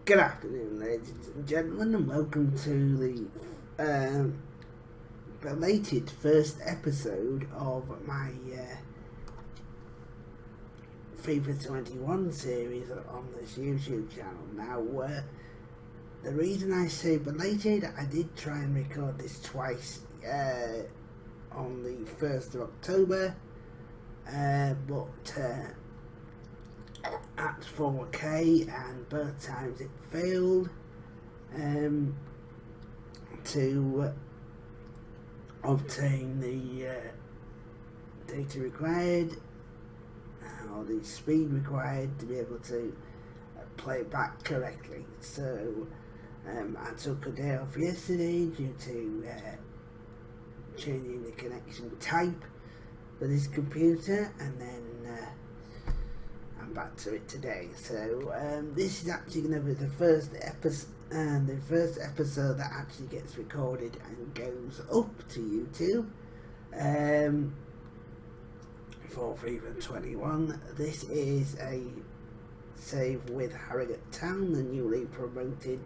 Good afternoon, ladies and gentlemen, and welcome to the belated first episode of my FIFA 21 series on this YouTube channel. Now, the reason I say belated, I did try and record this twice on the 1st of October, but at 4K, and both times it failed to obtain the data required or the speed required to be able to play back correctly. So I took a day off yesterday due to changing the connection type for this computer, and then I'm back to it today. So this is actually going to be the first episode that actually gets recorded and goes up to YouTube for FIFA 21. This is a save with Harrogate Town, the newly promoted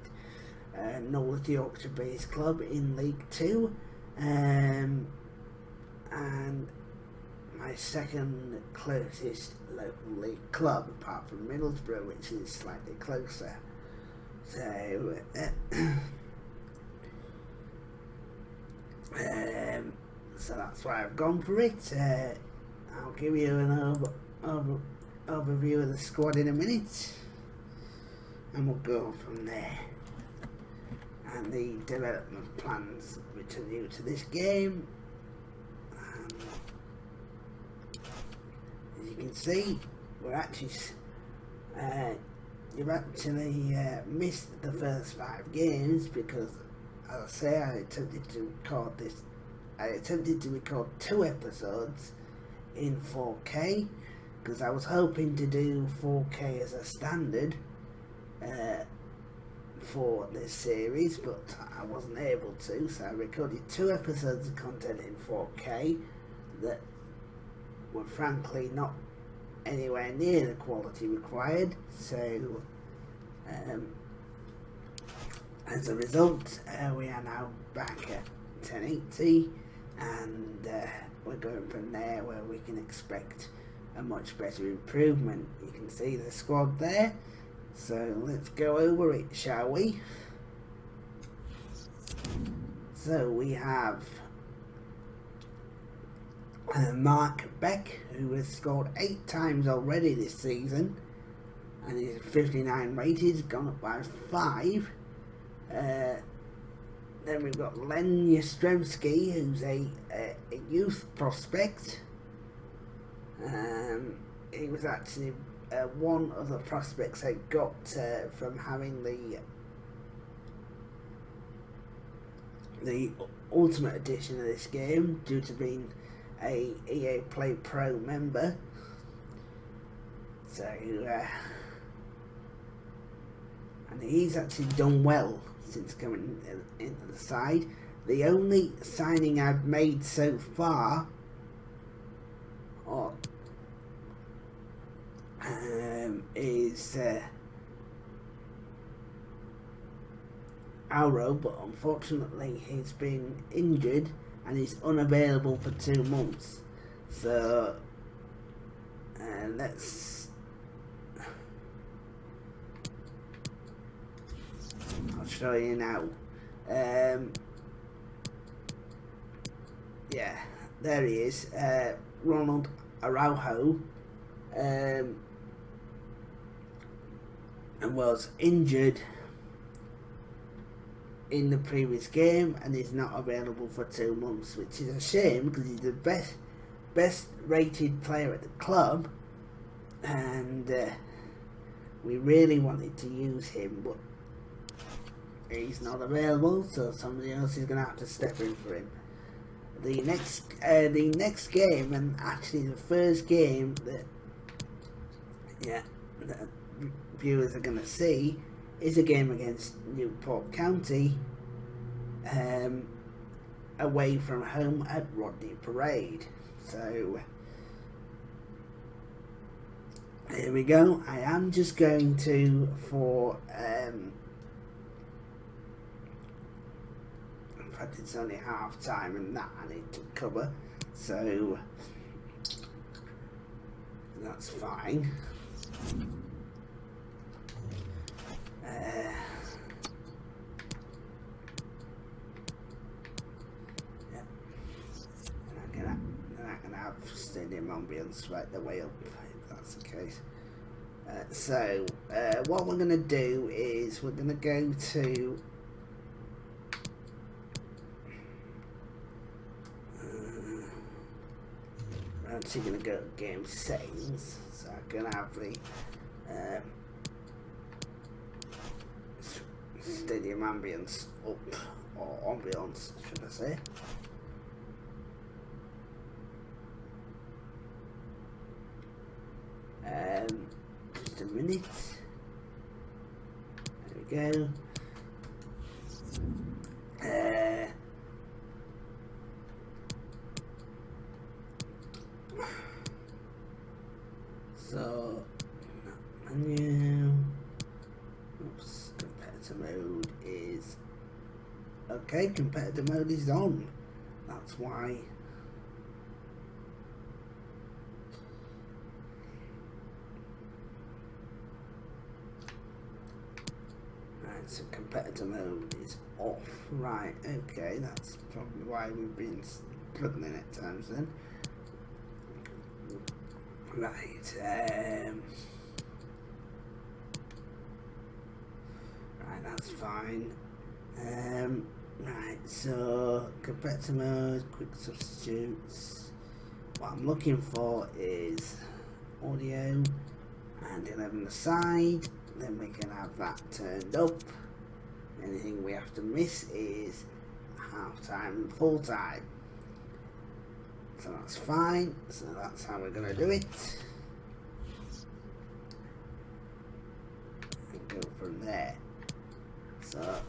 North Yorkshire based club in League 2, and my second closest local league club, apart from Middlesbrough, which is slightly closer. So so that's why I've gone for it. I'll give you an overview of the squad in a minute, and we'll go from there. And the development plans which are new to this game. As you can see, we're actually you've actually missed the first 5 games because, as I say, I attempted to record 2 episodes in 4K because I was hoping to do 4K as a standard for this series, but I wasn't able to, so I recorded 2 episodes of content in 4K that were frankly not anywhere near the quality required. So as a result, we are now back at 1080, and we're going from there where we can expect a much better improvement. You can see the squad there, so let's go over it, shall we? So we have Mark Beck, who has scored 8 times already this season and is 59 rated, gone up by 5. Then we've got Len Jastrzemski, who's a youth prospect. He was actually one of the prospects I got from having the Ultimate Edition of this game, due to being a EA Play Pro member. So and he's actually done well since coming into the side. The only signing I've made so far is Auro, but unfortunately he's been injured and he's unavailable for 2 months. So I'll show you now. Yeah, there he is, Ronald Araujo, and was injured in the previous game and is not available for 2 months, which is a shame because he's the best rated player at the club, and we really wanted to use him, but he's not available, so somebody else is going to have to step in for him. The next game, and actually the first game that viewers are going to see, is a game against Newport County, away from home at Rodney Parade. So Here we go. I am just going to, for in fact it's only half time and that I need to cover, so that's fine. Yeah. And I can have stadium ambience right the way up, if that's the case. So what we're going to do is we're going to go to we're actually going to go to game settings, so I can have the stadium ambience up, or ambience should I say. Just a minute. There we go. So menu. Oops, competitor mode is okay. Competitor mode is on. That's why. So competitor mode is off. Right, okay, that's probably why we've been struggling at times then. Right, right, that's fine. Right, so competitor mode, quick substitutes. What I'm looking for is audio and 11 aside. Then we can have that turned up. Anything we have to miss is half time and full time. So that's fine. So that's how we're going to do it. And go from there. So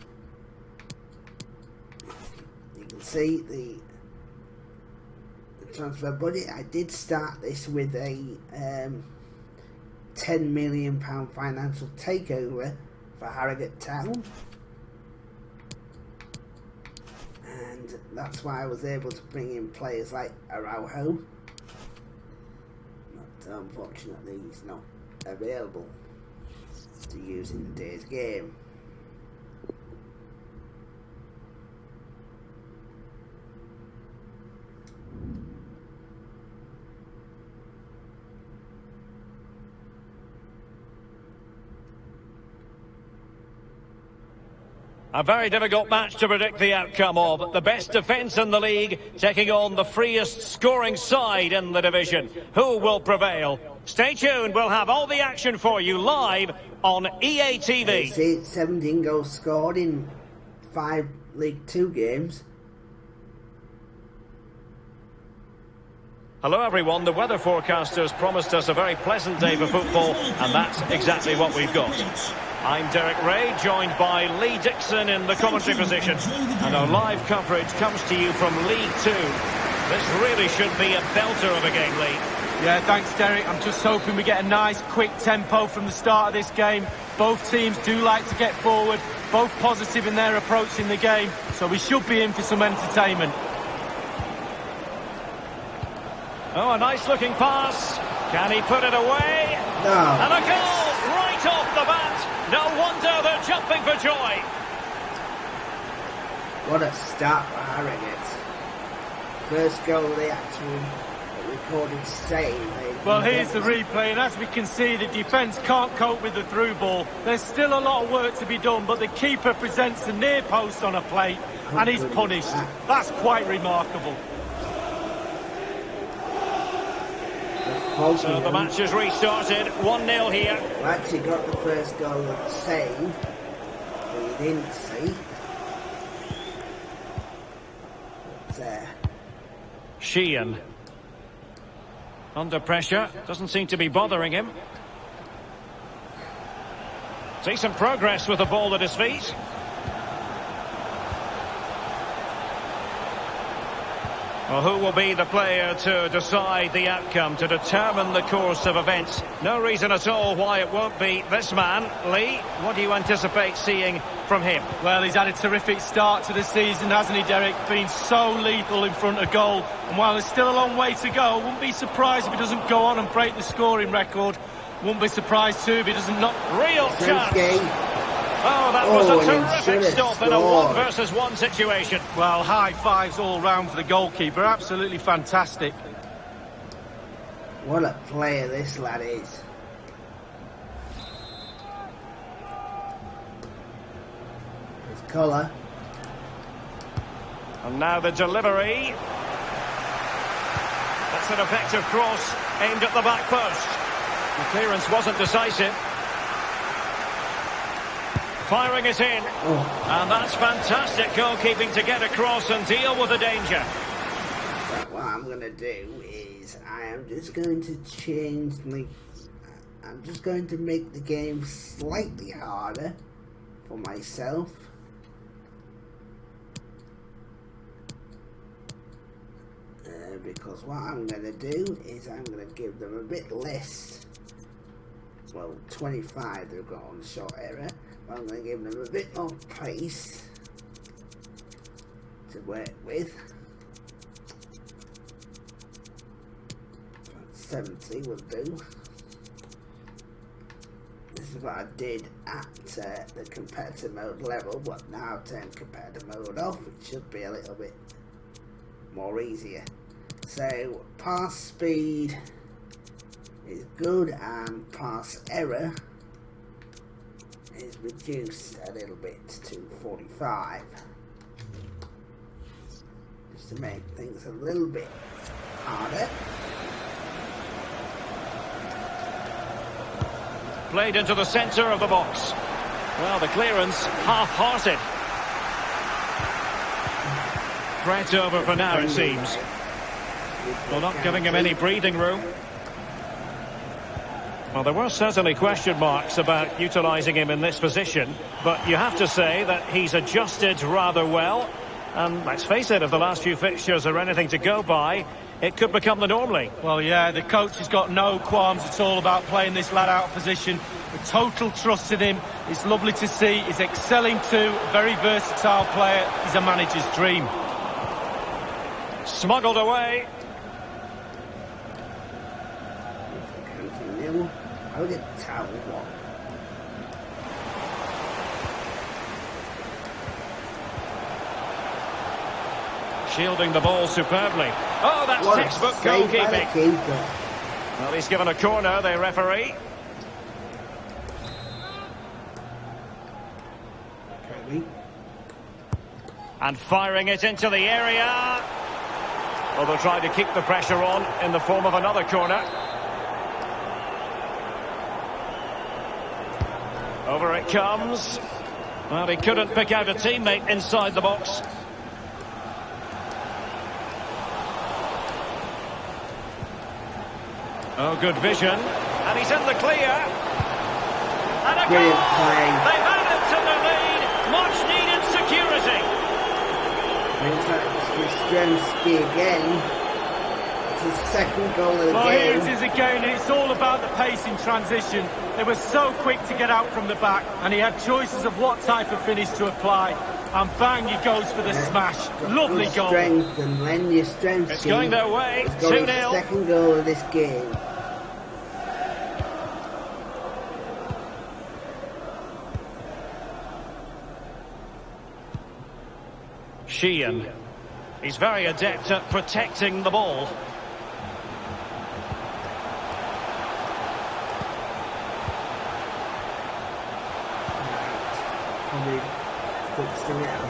you can see the transfer budget. I did start this with a £10 million financial takeover for Harrogate Town, and that's why I was able to bring in players like Araujo, but unfortunately he's not available to use in today's game. A very difficult match to predict the outcome of. The best defence in the league taking on the freest scoring side in the division. Who will prevail? Stay tuned. We'll have all the action for you live on EA TV. See, 17 goals scored in 5 League 2 games. Hello everyone. The weather forecasters promised us a very pleasant day for football, and that's exactly what we've got. I'm Derek Ray, joined by Lee Dixon in the commentary position. And our live coverage comes to you from League 2. This really should be a belter of a game, Lee. Yeah, thanks, Derek. I'm just hoping we get a nice, quick tempo from the start of this game. Both teams do like to get forward, both positive in their approach in the game, so we should be in for some entertainment. Oh, a nice-looking pass. Can he put it away? No. And a goal right off the bat. No wonder they're jumping for joy. What a start for Harrogate. First goal they actually recorded save. Well, here's the replay, and as we can see, the defence can't cope with the through ball. There's still a lot of work to be done, but the keeper presents the near post on a plate, and he's punished. That's quite remarkable. So the match has restarted, 1-0 here. We actually got the first goal of the save, but we didn't see. But, Sheehan. Under pressure, doesn't seem to be bothering him. See some progress with the ball at his feet. Well, who will be the player to decide the outcome, to determine the course of events? No reason at all why it won't be this man. Lee, what do you anticipate seeing from him? Well, he's had a terrific start to the season, hasn't he, Derek? Been so lethal in front of goal. And while there's still a long way to go, wouldn't be surprised if he doesn't go on and break the scoring record. Wouldn't be surprised too if he doesn't knock. Real chance. Oh, that was a terrific stop in a 1-versus-1 situation. Well, high fives all round for the goalkeeper. Absolutely fantastic. What a player this lad is. His colour. And now the delivery. That's an effective cross aimed at the back post. The clearance wasn't decisive. Firing it in. And that's fantastic goalkeeping to get across and deal with the danger. But what I'm going to do is I am just going to change I'm just going to make the game slightly harder for myself. Because what I'm going to do is I'm going to give them a bit less. Well, 25 they've got on shot error. I'm going to give them a bit more pace to work with. 70 will do. This is what I did at the competitor mode level, but now turn competitor mode off, which should be a little bit more easier. So pass speed is good and pass error is reduced a little bit to 45, just to make things a little bit harder. Played into the centre of the box. Well, the clearance half-hearted. Threat over for now, it seems. Well, not giving him any breathing room. Well, there were certainly question marks about utilising him in this position, but you have to say that he's adjusted rather well. And let's face it, if the last few fixtures are anything to go by, it could become the norm, Lee. Well, yeah, the coach has got no qualms at all about playing this lad out of position. A total trust in him. It's lovely to see. He's excelling too. Very versatile player. He's a manager's dream. Smuggled away. Harrogate Town Ep1. Shielding the ball superbly. Oh, that's textbook goalkeeping. Well, he's given a corner, the referee. And firing it into the area. Well, they'll try to keep the pressure on in the form of another corner. Over it comes. Well, he couldn't pick out a teammate inside the box. Oh, good vision. And he's in the clear. And a goal! They've added to the lead. Much needed security. Stremski again. It's his second goal of the game. Here it is again, and it's all about the pace in transition. They were so quick to get out from the back, and he had choices of what type of finish to apply. And bang, he goes for the smash. Lovely goal. Strength and lend your strength. It's going their way. 2-0. Second goal of this game. Sheehan. He's very adept at protecting the ball.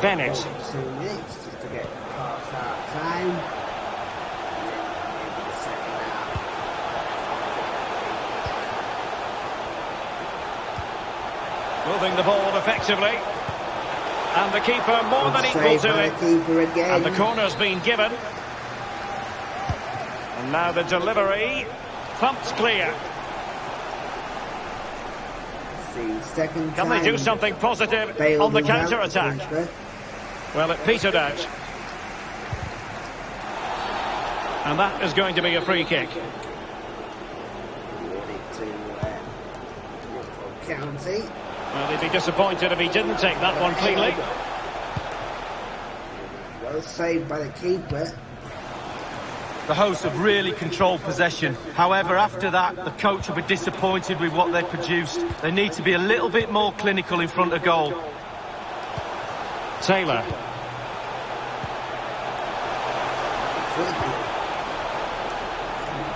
Bennett. 2 minutes just to get past that time. Maybe the second half. Moving the ball effectively. And the keeper more than equal to it. And the corner's been given. And now the delivery. Thumped clear. Second Can they do something positive on the counter-attack? Well, it petered out. And that is going to be a free kick. County. Well, he'd be disappointed if he didn't take that one cleanly. Well saved by the keeper. The hosts have really controlled possession. However, after that, the coach will be disappointed with what they produced. They need to be a little bit more clinical in front of goal. Taylor.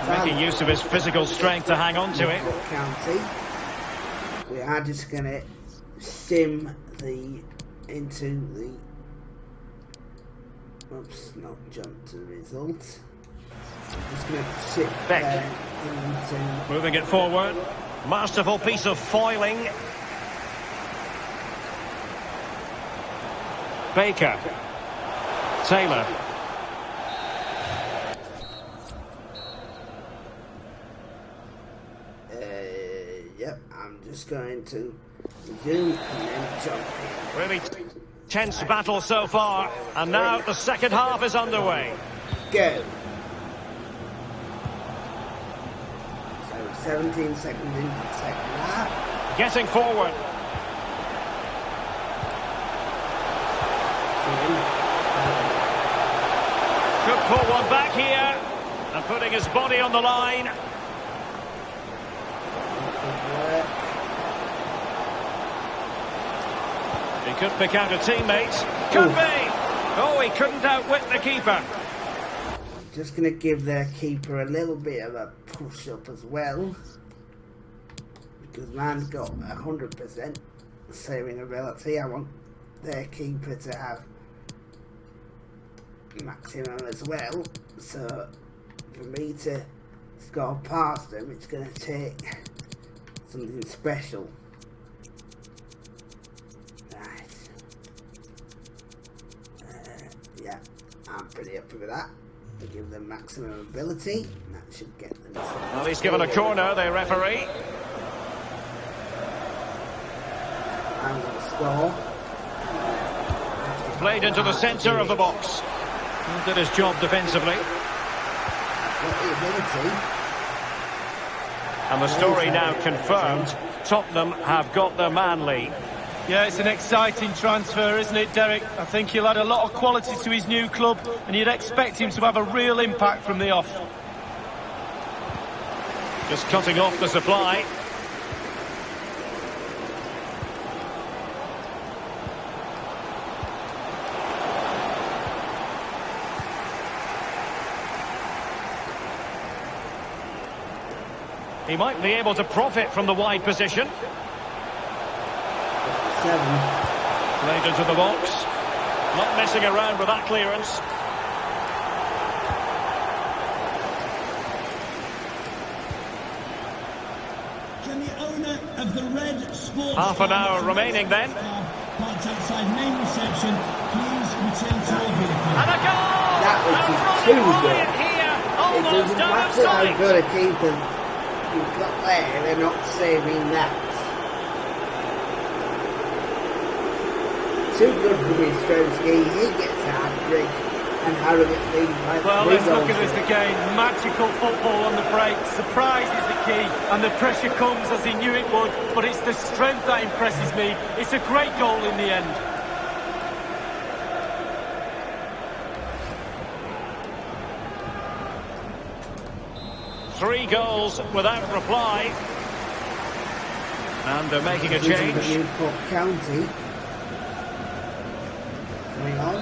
Making use of his physical strength to hang on to it. County. We are just going to sim into the... Oops, not jump to the result. Just going to sit Beck. there into... Moving it forward. Masterful piece of foiling. Baker. Taylor. Yep, I'm just going to zoom and then jump in. Really tense battle so far. And now the second half is underway. Go. So 17 seconds into the second half. Getting forward. Could pull one back here. And putting his body on the line. He could pick out a teammate. Could be. Oh, he couldn't outwit the keeper. Just going to give their keeper a little bit of a push-up as well. Because man's got 100% saving ability. I want their keeper to have maximum as well. So, for me to score past them, it's going to take something special. Yeah, I'm pretty happy with that. To give them maximum ability, that should get them. Well, he's given a corner, the referee. I'm going to score. Played into the centre of the box. Did his job defensively. Got the ability. And the story now confirmed. Tottenham have got their man lead. Yeah, it's an exciting transfer, isn't it, Derek? I think he'll add a lot of quality to his new club, and you'd expect him to have a real impact from the off. Just cutting off the supply. He might be able to profit from the wide position. 7. Played into the box. Not messing around with that clearance. Can the owner of the red sports... Half an hour remaining then. Parked outside main reception, please return to your vehicle. And a goal! That was just too good. Here, It almost doesn't out of matter how sight. good a keeper you've got there, they're not saving that. Too good for me, Stromsky. He gets a hat-trick and Harrogate lead by 3 Well, let's look goals. at this again. Magical football on the break. Surprise is the key, and the pressure comes as he knew it would, but it's the strength that impresses me. It's a great goal in the end. Three goals without reply. And they're making a change. Newport County coming on.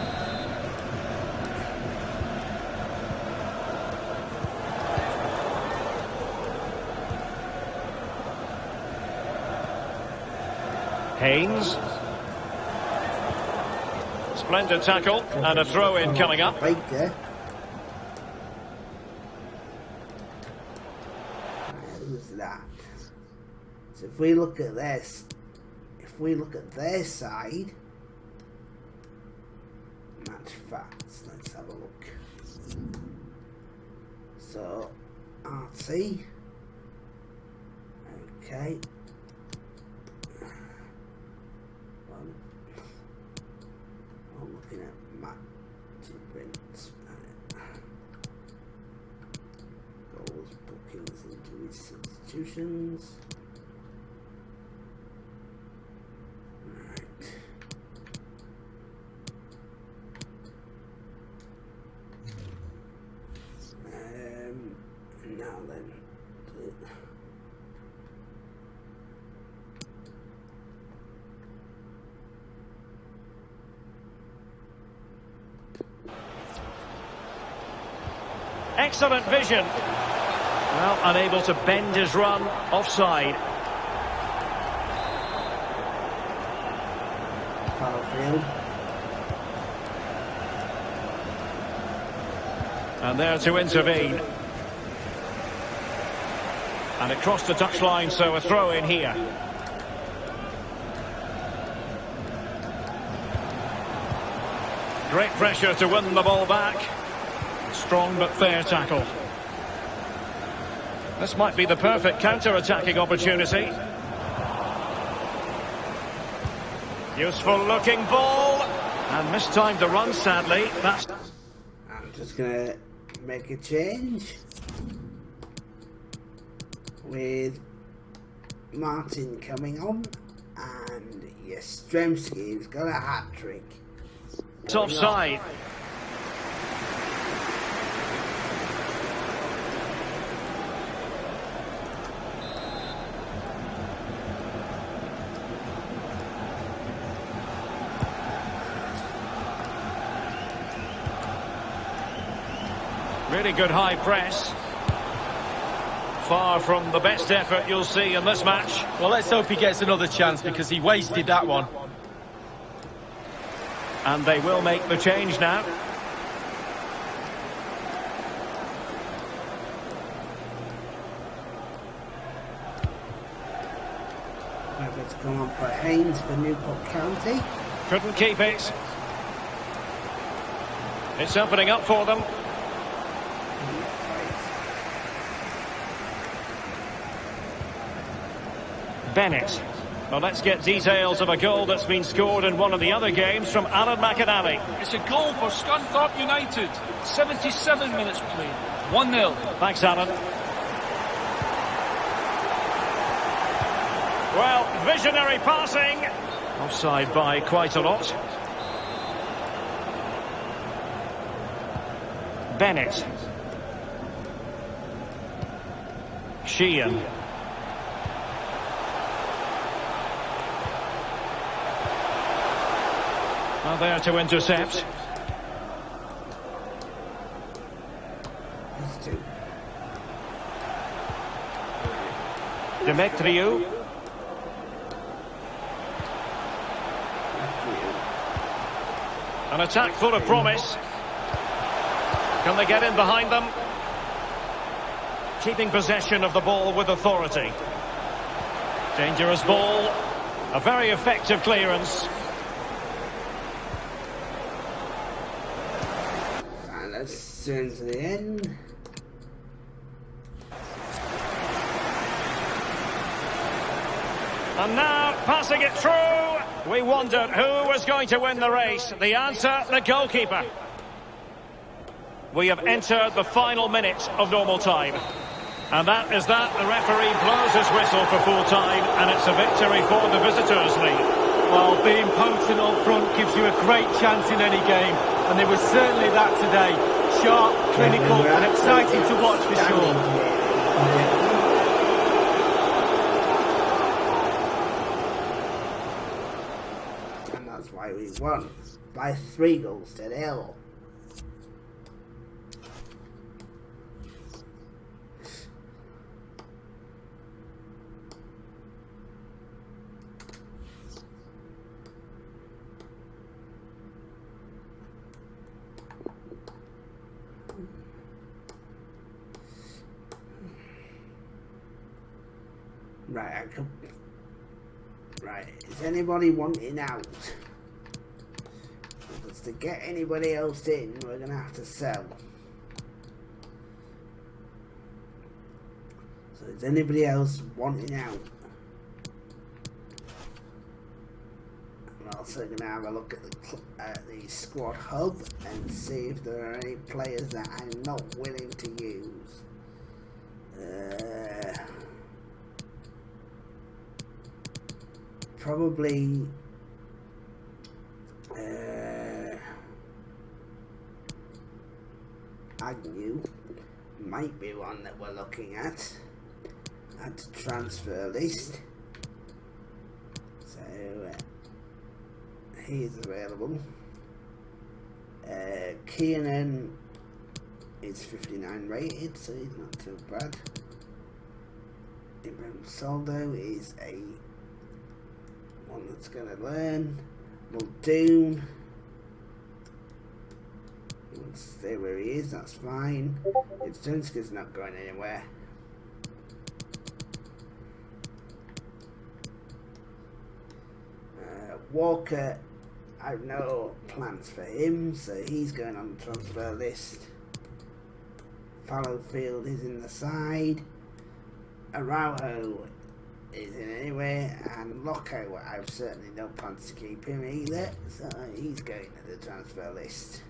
Haynes. Splendid tackle and a throw-in coming up. Baker. Who's that? So if we look at this, if we look at their side, match facts. Let's have a look. So RT. Okay. I'm looking at match events. substitutions. Right. Now then. Excellent vision. Well, unable to bend his run, offside. Foul field. And there to intervene. And it crossed the touchline, so a throw in here. Great pressure to win the ball back. Strong but fair tackle. This might be the perfect counter-attacking opportunity. Useful looking ball. And mistimed the run, sadly. That's... I'm just going to make a change with Martin coming on, and Yastrzemski's got a hat-trick. It's offside. Really good high press. Far from the best effort you'll see in this match. Well, let's hope he gets another chance, because he wasted that one. And they will make the change now. It's gone on for Haynes for Newport County. Couldn't keep it. It's opening up for them. Bennett. Well, let's get details of a goal that's been scored in one of the other games from Alan McAnally. It's a goal for Scunthorpe United. 77 minutes played. 1-0. Thanks, Alan. Well, visionary passing. Offside by quite a lot. Bennett. Sheehan. Well, there to intercept. Demetriou. An attack full of promise. Can they get in behind them? Keeping possession of the ball with authority. Dangerous ball. A very effective clearance. And that's soon to the end. And now, passing it through. We wondered who was going to win the race. The answer, the goalkeeper. We have entered the final minutes of normal time. And that is that. The referee blows his whistle for full time, and it's a victory for the visitors, Lee. Well, being potent up front gives you a great chance in any game, and there was certainly that today. Sharp, clinical, and exciting to watch for sure. And that's why we won by 3-0. Right, right, is anybody wanting out? Because to get anybody else in, we're going to have to sell. So is anybody else wanting out? I'm also going to have a look at the squad hub and see if there are any players that I'm not willing to use. probably Agnew might be one that we're looking at. Add to transfer list. So he is available. Kiernan is 59 rated, so he's not too bad. Ibrahim Soldo is a one that's going to learn. Muldoon, he wants to stay where he is, that's fine. Dunska's not going anywhere. Walker, I have no plans for him, so he's going on the transfer list. Fallowfield is in the side. Araujo is in anywhere, and Locko, I've certainly no plans to keep him either, so he's going to the transfer list.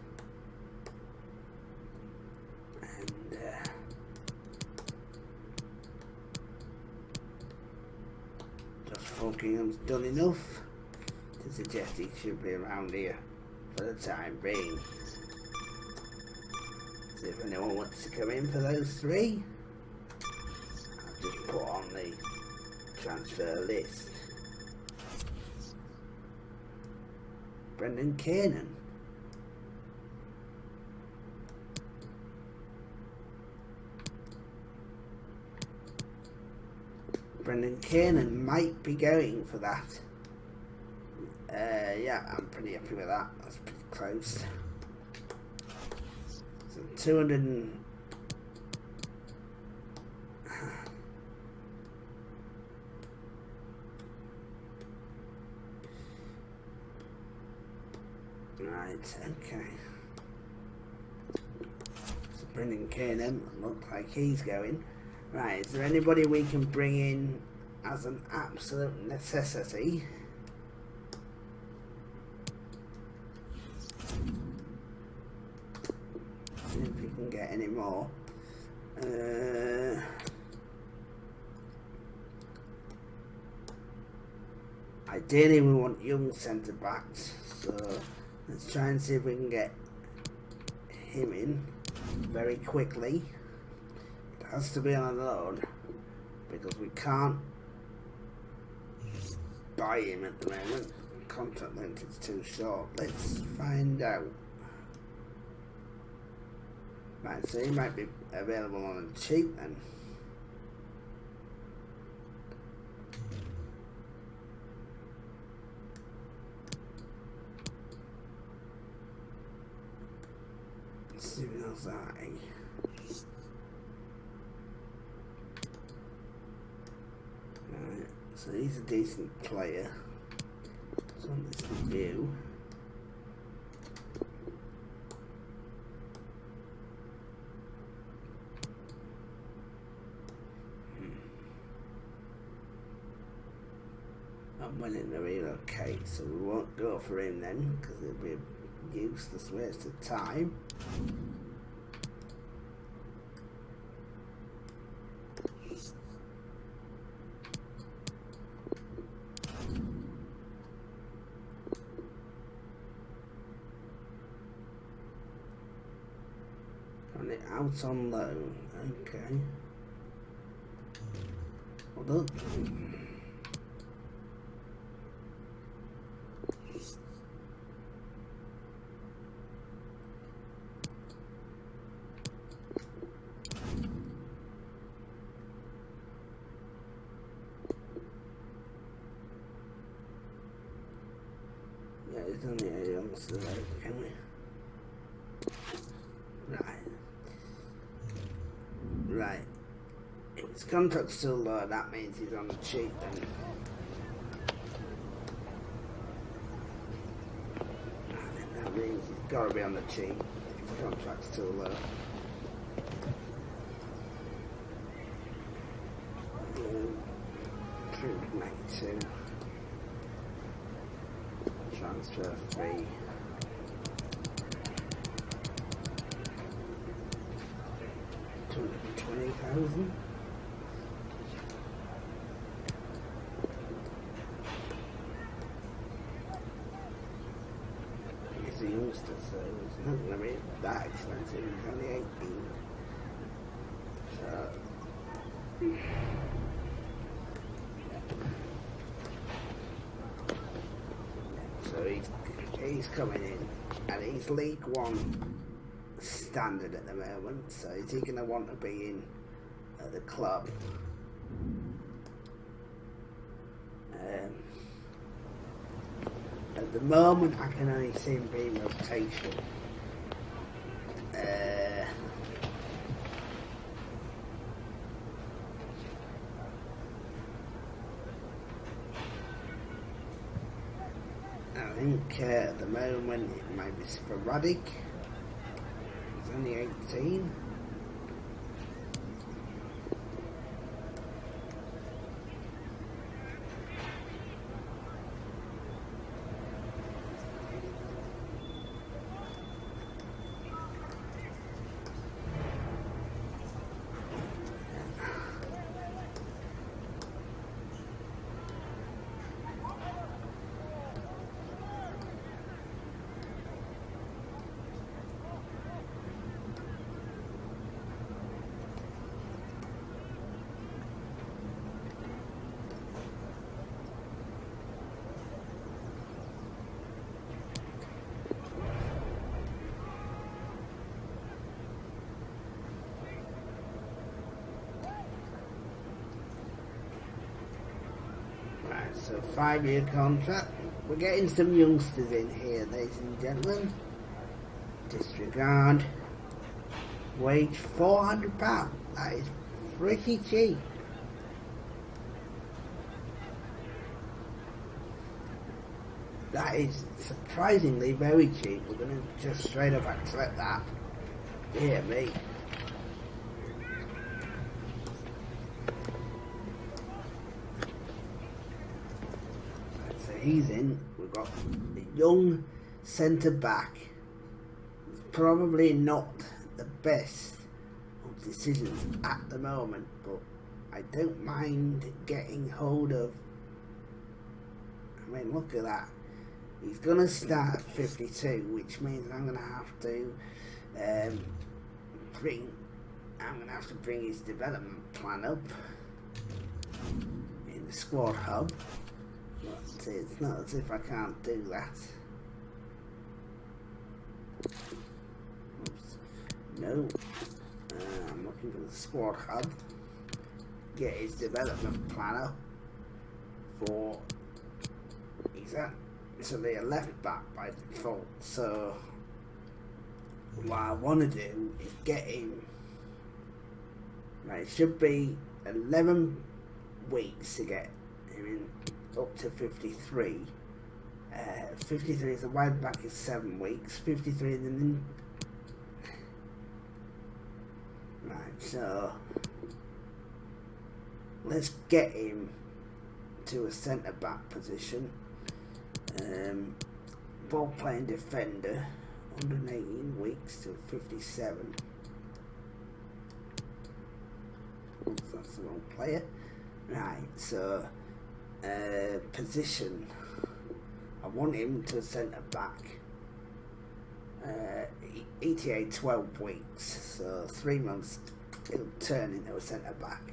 And Josh Falkingham's done enough to suggest he should be around here for the time being. So if anyone wants to come in for those three, I'll just put on the transfer list. Brendan Kiernan. Brendan Kiernan might be going for that. Yeah, I'm pretty happy with that. That's pretty close. So 200 and... Right, okay. So Brendan Kiernan looks like he's going. Right, is there anybody we can bring in as an absolute necessity? See if we can get any more. Ideally we want young centre backs, so let's try and see if we can get him in very quickly. It has to be on loan because we can't buy him at the moment. Contract length is too short. Let's find out. Right, so he might be available on a cheap then. Let's see what else I. Right, so he's a decent player. So on this review. I'm willing to relocate, so we won't go for him then, because it'll be a useless waste of time. On it out on loan, okay. Hold up. Yeah, it's only a youngster, can we? Right. If his contract's still low, that means he's on the cheap then. I think that means he's got to be on the cheap if his contract's still low. 392. Transfer fee. $220,000. youngster, so it's not going to be that expensive. He's only 18. So he's coming in, and he's League One standard at the moment. So is he going to want to be in at the club? At the moment, I can only see him being rotation. I think at the moment it might be sporadic. He's only 18. So 5-year contract. We're getting some youngsters in here, ladies and gentlemen. Disregard. Wage £400. That is pretty cheap. That is surprisingly very cheap. We're going to just straight up accept that. Dear me. He's in. We've got a young centre back. Probably not the best of decisions at the moment, but I don't mind getting hold of. I mean, look at that. He's gonna start at 52, which means I'm gonna have to bring his development plan up in the squad hub. But it's not as if I can't do that. Oops. No. I'm looking for the squad hub. Get his development planner for. He's actually a left back by default. So what I want to do is get him. Right, it should be 11 weeks to get him in. Up to 53. 53 is a wide back is 7 weeks. 53 and then. Right, so let's get him to a centre back position. Ball playing defender, 118 weeks to 57. Oops, that's the wrong player. Right, so. Position. I want him to centre back. ETA 12 weeks, so 3 months he'll turn into a centre back.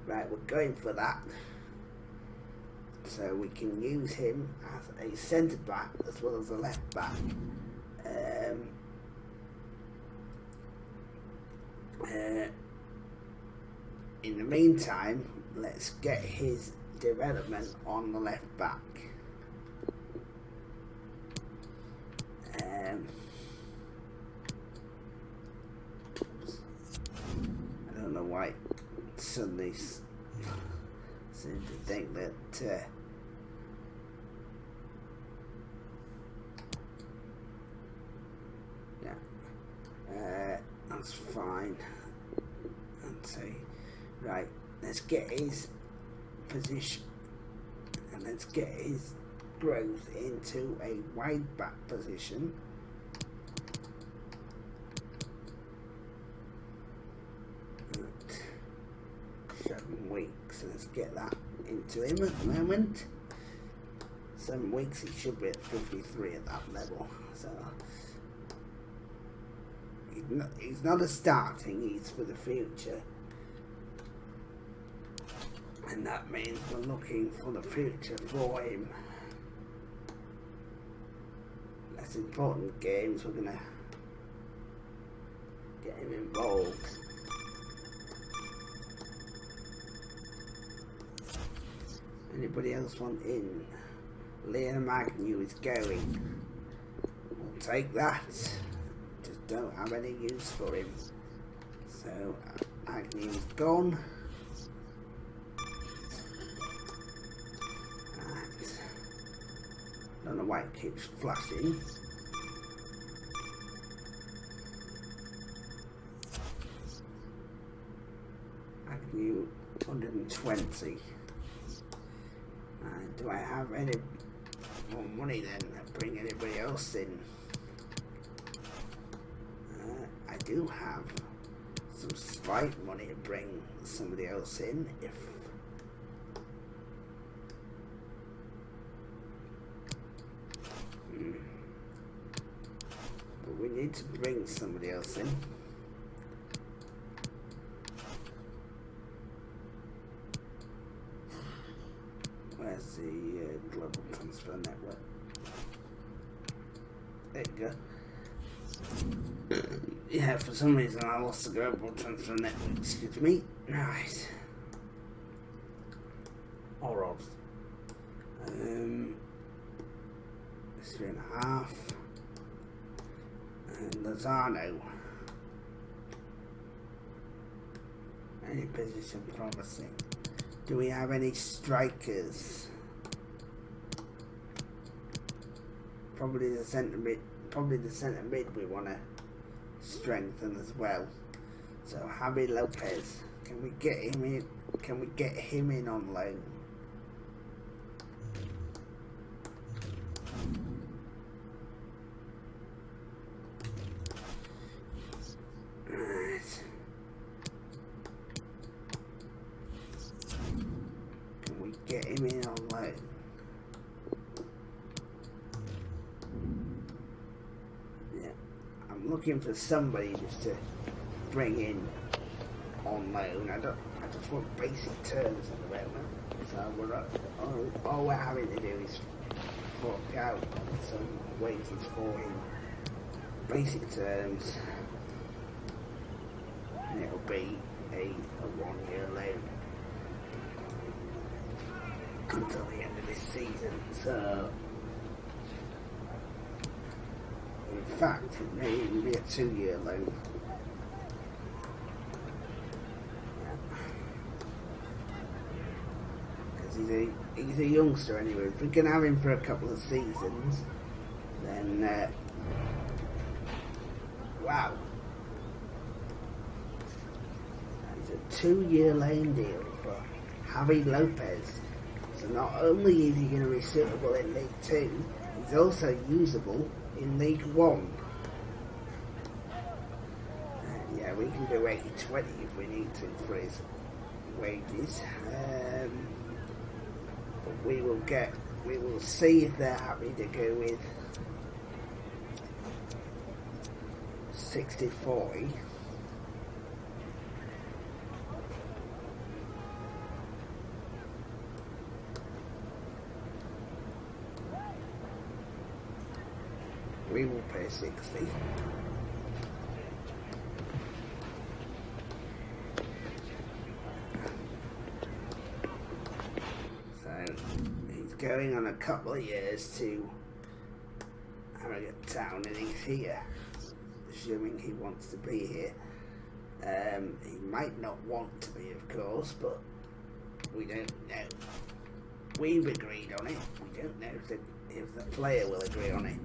Right, we're going for that. So we can use him as a centre back as well as a left back. In the meantime, let's get his development on the left back. I don't know why suddenly seem to think that that's fine. Let's see. Right, let's get his position and let's get his growth into a wide back position. At 7 weeks, so let's get that into him at the moment. 7 weeks, he should be at 53 at that level. So he's not a starting, he's for the future. And that means we're looking for the future for him. Less important games, we're going to get him involved. Anybody else want in? Liam Agnew is going. We'll take that. Just don't have any use for him. So Agnew's gone. And I don't know why it keeps flashing. Agnew 120. Do I have any more money then to bring anybody else in? I do have some slight money to bring somebody else in if but we need to bring somebody else in. Where's the global transfer network? There you go. Yeah, for some reason I lost the global transfer network. Excuse me. Right. Oros. 3.5. And Lozano. Any position promising? Do we have any strikers? Probably the centre mid. Probably the centre mid we want to strengthen as well. So Javi Lopez, can we get him in? Can we get him in on loan? Right. Can we get him in on loan? Looking for somebody just to bring in on loan. I just want basic terms at the moment. So all we're having to do is fork out some wages for him. Basic terms. And it'll be a 1-year loan until the end of this season. So in fact, it may even be a 2-year loan. Because he's a youngster anyway. If we can have him for a couple of seasons, then wow. It's a 2-year loan deal for Javi Lopez. So not only is he going to be suitable in League 2, he's also usable in League 1. Yeah, we can do 80-20 if we need to for his wages. But we will see if they're happy to go with 60-40. We will pay 60. So he's going on a couple of years to Harrogate Town, and he's here, assuming he wants to be here. He might not want to be, of course, but we don't know. We've agreed on it. We don't know if the player will agree on it.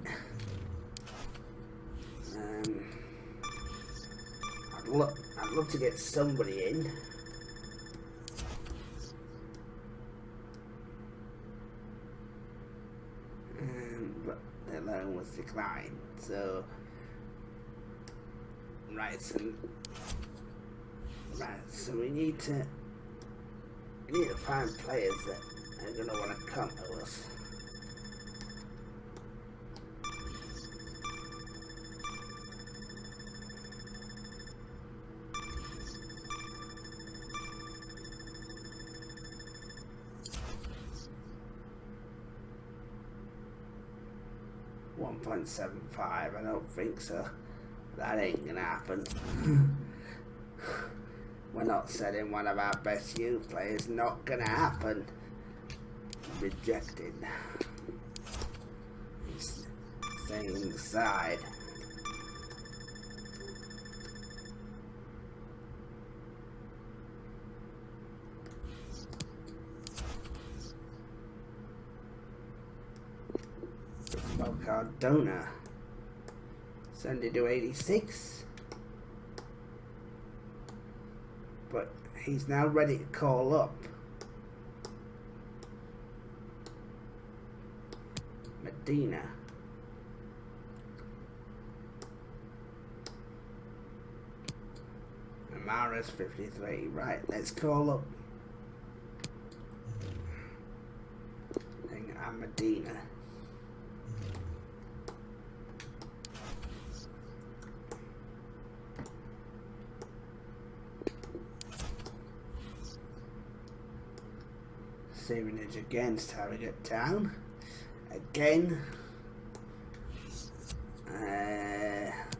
I'd love to get somebody in. But the loan was declined. So so we need to find players that are gonna want to come to us. 1.75. I don't think so. That ain't gonna happen. We're not selling one of our best youth players. Not gonna happen. Rejected. Staying inside. Cardona. Send it to 86. But he's now ready to call up. Medina. Amara's 53. Right, let's call up Medina. Stevenage against Harrogate Town. Again.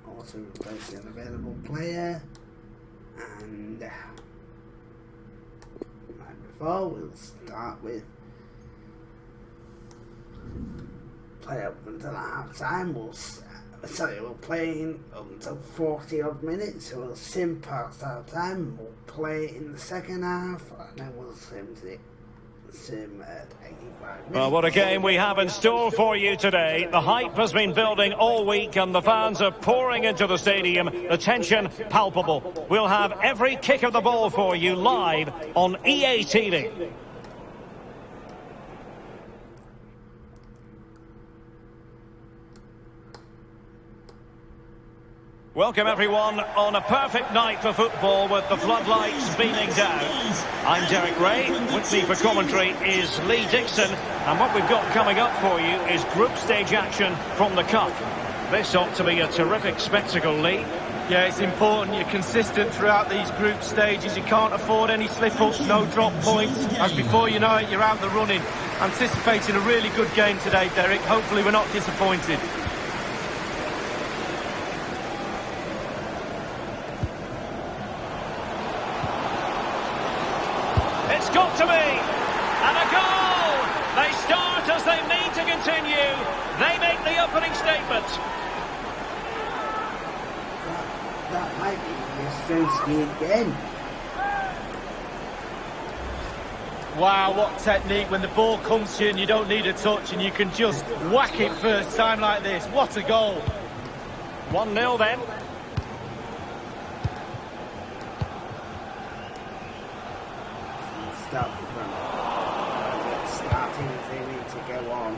Also replacing an available player. And like before, we'll start with play up until half time. We're playing up until 40 odd minutes, so we'll sim past half time. We'll play in the second half, and then we'll sim at 85 minutes. Well, what a game we have in store for you today. The hype has been building all week and the fans are pouring into the stadium. The tension palpable. We'll have every kick of the ball for you live on EA TV. Welcome everyone on a perfect night for football with the floodlights beaming down. I'm Derek Ray, with me for commentary is Lee Dixon, and what we've got coming up for you is group stage action from the Cup. This ought to be a terrific spectacle, Lee. Yeah, it's important you're consistent throughout these group stages. You can't afford any slip-ups, no drop points, as before you know it, you're out the running. Anticipating a really good game today, Derek. Hopefully we're not disappointed. Got to be, and a goal! They start as they mean to continue. They make the opening statement. That might be Yastrzemski again. Wow, what technique when the ball comes to you and you don't need a touch and you can just whack it first time like this. What a goal. 1-0 then. Stuff from starting as they need to go on.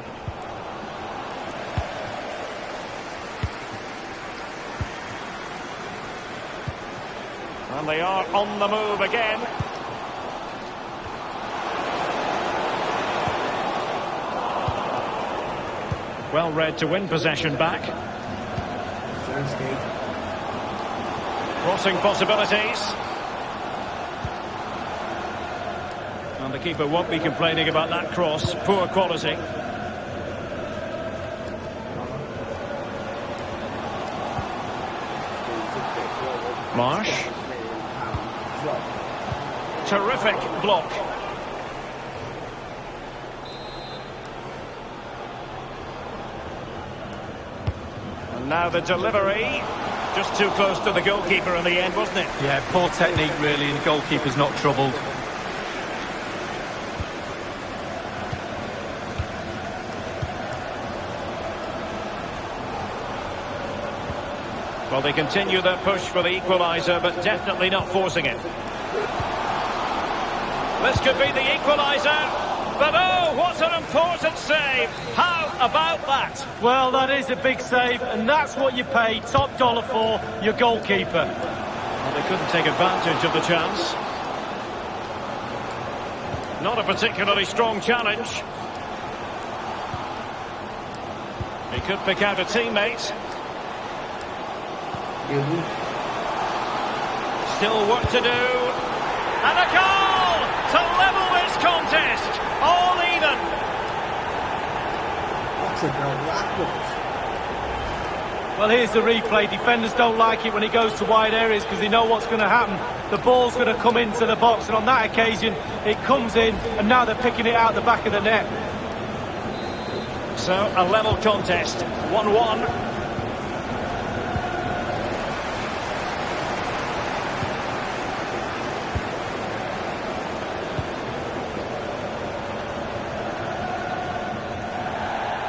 And they are on the move again. Well read to win possession back. Crossing possibilities. And the keeper won't be complaining about that cross. Poor quality. Marsh. Terrific block. And now the delivery. Just too close to the goalkeeper in the end, wasn't it? Yeah, poor technique really, and the goalkeeper's not troubled. Well, they continue their push for the equaliser, but definitely not forcing it. This could be the equaliser, but oh, what an important save! How about that? Well, that is a big save, and that's what you pay top dollar for, your goalkeeper. Well, they couldn't take advantage of the chance. Not a particularly strong challenge. He could pick out a teammate. Still work to do. And a goal to level this contest. All even. What a goal that was. Well, here's the replay. Defenders don't like it when it goes to wide areas because they know what's going to happen. The ball's going to come into the box, and on that occasion, it comes in, and now they're picking it out the back of the net. So, a level contest, 1-1.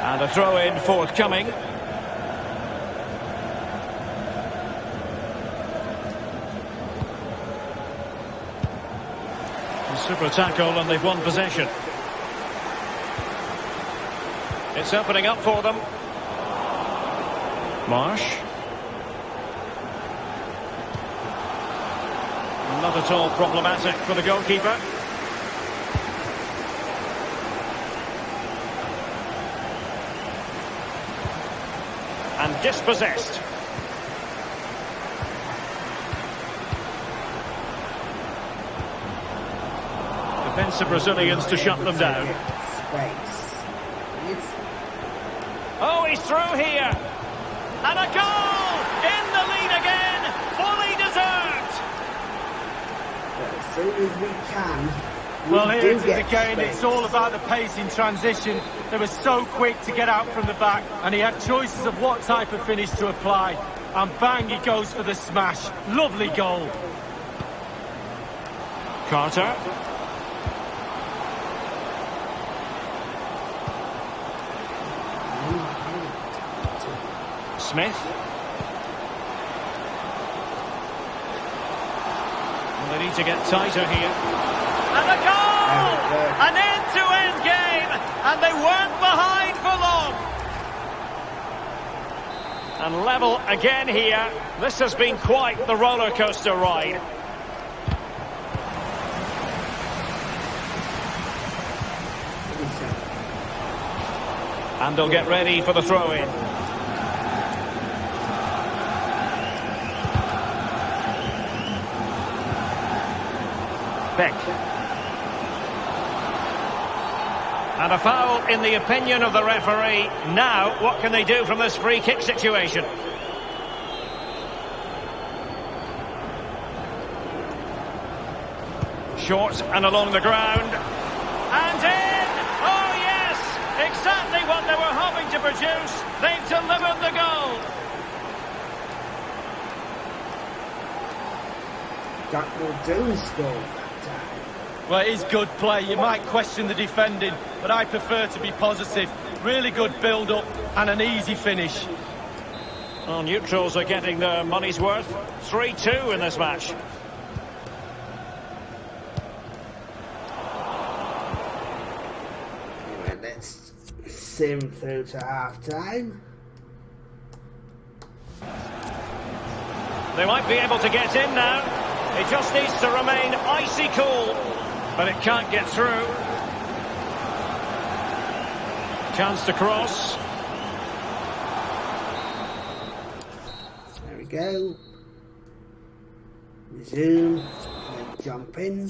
And a throw-in forthcoming. Super tackle, and they've won possession. It's opening up for them. Marsh. Not at all problematic for the goalkeeper. And dispossessed. Defensive Brazilians to shut them down. Oh, he's through here. And a goal! In the lead again! Fully deserved! As soon as we can. Well, here it is again. It's all about the pace in transition. They were so quick to get out from the back, and he had choices of what type of finish to apply. And bang, he goes for the smash. Lovely goal. Carter. Smith. Well, they need to get tighter here. And a goal! An end-to-end game, and they weren't behind for long. And level again here. This has been quite the roller coaster ride. And they'll get ready for the throw-in. Beck. And a foul in the opinion of the referee. Now, what can they do from this free kick situation? Short and along the ground. And in! Oh yes! Exactly what they were hoping to produce. They've delivered the goal. That will do score. Well, it is good play. You might question the defending, but I prefer to be positive. Really good build-up and an easy finish. Well, neutrals are getting their money's worth. 3-2 in this match. Anyway, let's sim through to half-time. They might be able to get in now. It just needs to remain icy cool, but it can't get through. Chance to cross. There we go. Resume. Then jump in.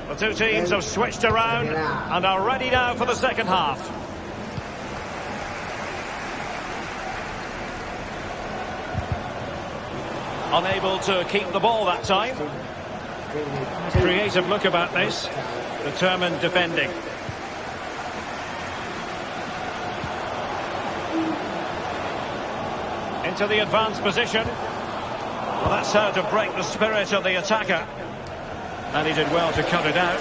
The two teams have switched around and are ready now for the second half. Unable to keep the ball that time. Creative look about this. Determined defending. Into the advanced position. Well, that's how to break the spirit of the attacker. And he did well to cut it out.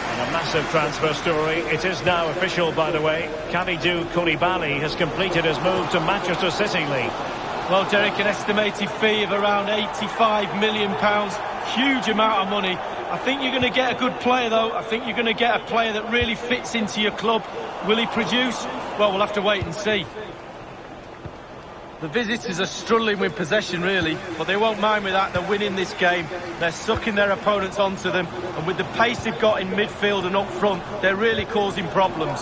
And a massive transfer story. It is now official, by the way. Kalidou Koulibaly has completed his move to Manchester City League. Well, Derek, an estimated fee of around £85 million. Huge amount of money. I think you're going to get a good player, though. I think you're going to get a player that really fits into your club. Will he produce? Well, we'll have to wait and see. The visitors are struggling with possession, really, but they won't mind with that. They're winning this game. They're sucking their opponents onto them, and with the pace they've got in midfield and up front, they're really causing problems.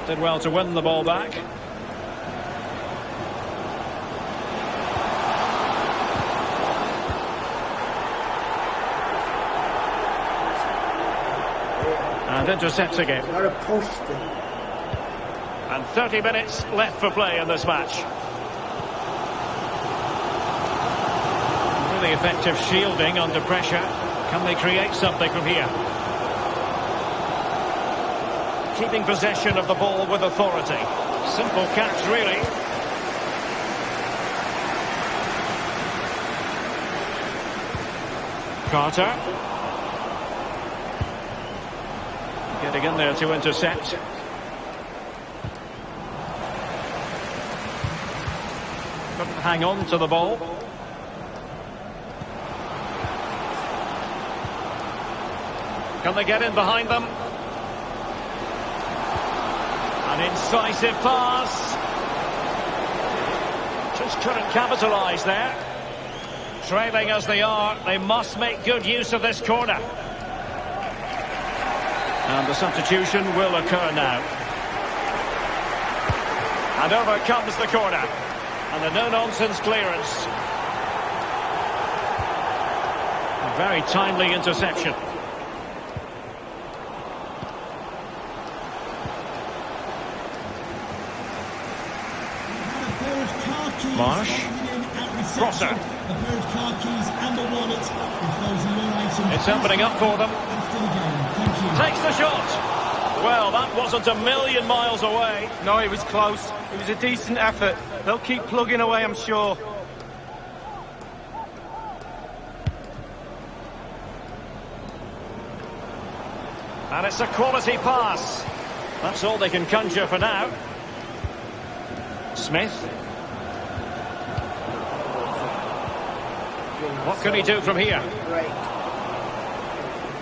Did well to win the ball back. And intercepting it. Got to push them. And 30 minutes left for play in this match. Really effective shielding under pressure. Can they create something from here? Keeping possession of the ball with authority. Simple catch, really. Carter. Getting in there to intercept. Couldn't hang on to the ball. Can they get in behind them? An incisive pass. Just couldn't capitalise there. Trailing as they are, they must make good use of this corner. And the substitution will occur now. And over comes the corner. And the no-nonsense clearance. A very timely interception. Marsh. Crosser. It's opening up for them. Takes the shot. Well, that wasn't a million miles away. No, it was close. It was a decent effort. They'll keep plugging away, I'm sure. And it's a quality pass. That's all they can conjure for now. Smith. What can he do from here?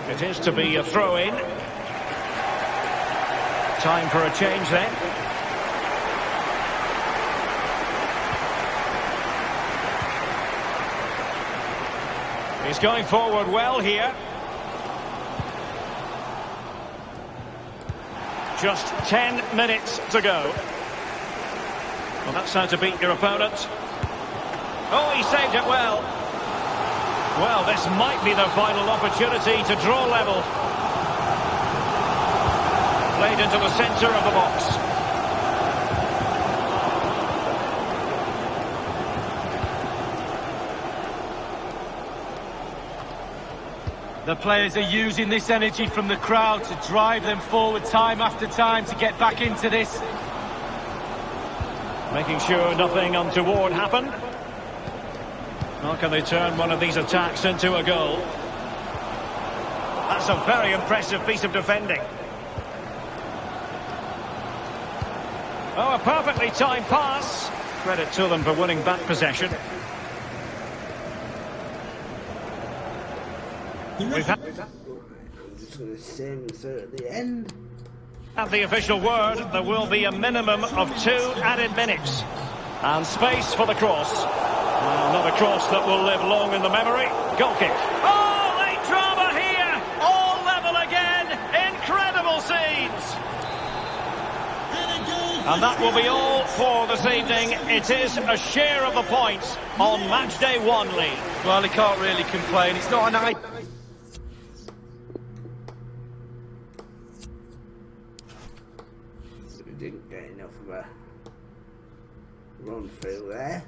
It is to be a throw-in. Time for a change then. He's going forward well here. Just 10 minutes to go. Well, that's how to beat your opponent. Oh, he saved it well. Well, this might be the final opportunity to draw level. Played into the centre of the box. The players are using this energy from the crowd to drive them forward time after time to get back into this. Making sure nothing untoward happened. How can they turn one of these attacks into a goal? That's a very impressive piece of defending. Oh, a perfectly timed pass. Credit to them for winning back possession. We've had... I'm just going to sing so at the end. At the official word, there will be a minimum of 2 added minutes. And space for the cross. Another cross that will live long in the memory. Goal kick. Oh, late drama here. All level again. Incredible scenes. And that will be all for this evening. It is a share of the points on match day 1, Lee. Well, he can't really complain. It's not an eye. We didn't get enough of a run through there.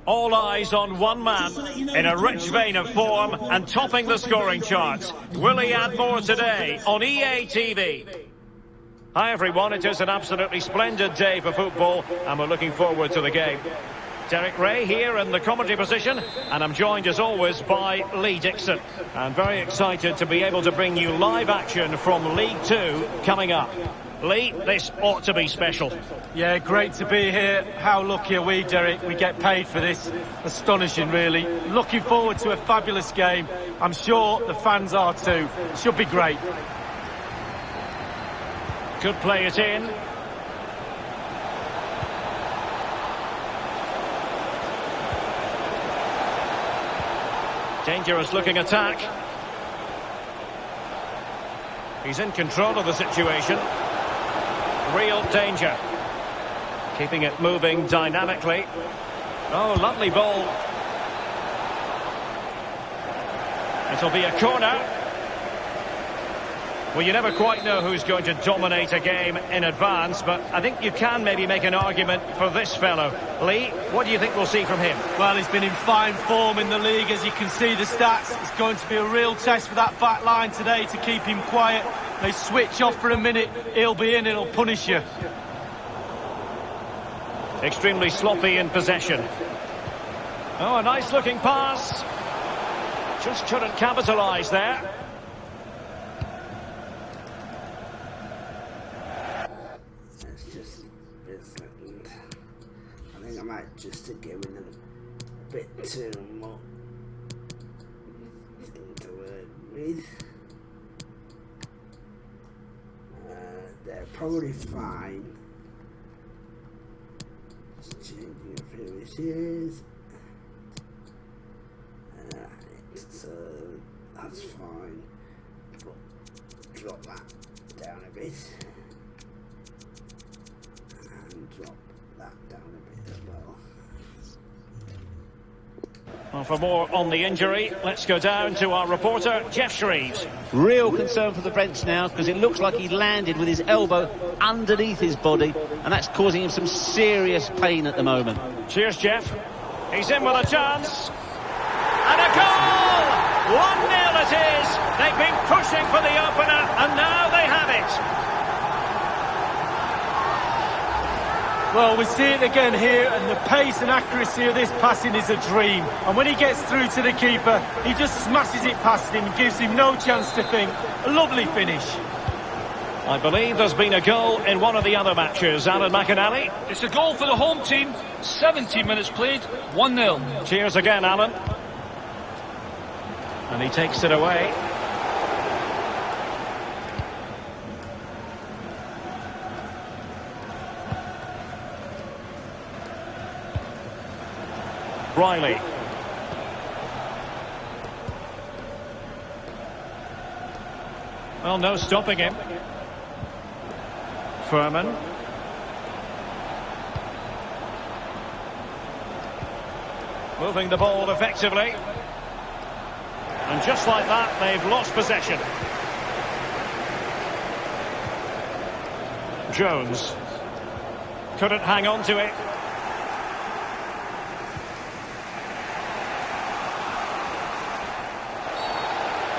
All eyes on one man in a rich vein of form and topping the scoring charts. Will he add more today on EA TV? Hi everyone, it is an absolutely splendid day for football and we're looking forward to the game. Derek Ray here in the commentary position and I'm joined as always by Lee Dixon. I'm very excited to be able to bring you live action from League 2 coming up. Lee, this ought to be special. Yeah, great to be here. How lucky are we, Derek? We get paid for this. Astonishing, really. Looking forward to a fabulous game. I'm sure the fans are too. Should be great. Could play it in. Dangerous looking attack. He's in control of the situation. Real danger. Keeping it moving dynamically. Oh, lovely ball. It'll be a corner. Well, you never quite know who's going to dominate a game in advance, but I think you can maybe make an argument for this fellow. Lee, what do you think we'll see from him? Well, he's been in fine form in the league, as you can see the stats. It's going to be a real test for that back line today to keep him quiet. They switch off for a minute, he'll be in, it'll punish you. Extremely sloppy in possession. Oh, a nice looking pass. Just couldn't capitalise there. I think I might just give him a bit too much thing to work with. They're probably fine. Just changing a few issues. So that's fine. But drop that down a bit. And drop that down a bit as well. Well, for more on the injury, let's go down to our reporter, Jeff Shreves. Real concern for the Brents now, because it looks like he landed with his elbow underneath his body, and that's causing him some serious pain at the moment. Cheers, Jeff. He's in with a chance. And a goal! 1-0 it is. They've been pushing for the opener, and now they have it. Well, we see it again here, and the pace and accuracy of this passing is a dream. And when he gets through to the keeper, he just smashes it past him, gives him no chance to think. A lovely finish. I believe there's been a goal in one of the other matches, Alan McInally. It's a goal for the home team. 70 minutes played, 1-0. Cheers again, Alan. And he takes it away. Riley. Well, no stopping him. Furman. Moving the ball effectively. And just like that, they've lost possession. Jones. Couldn't hang on to it.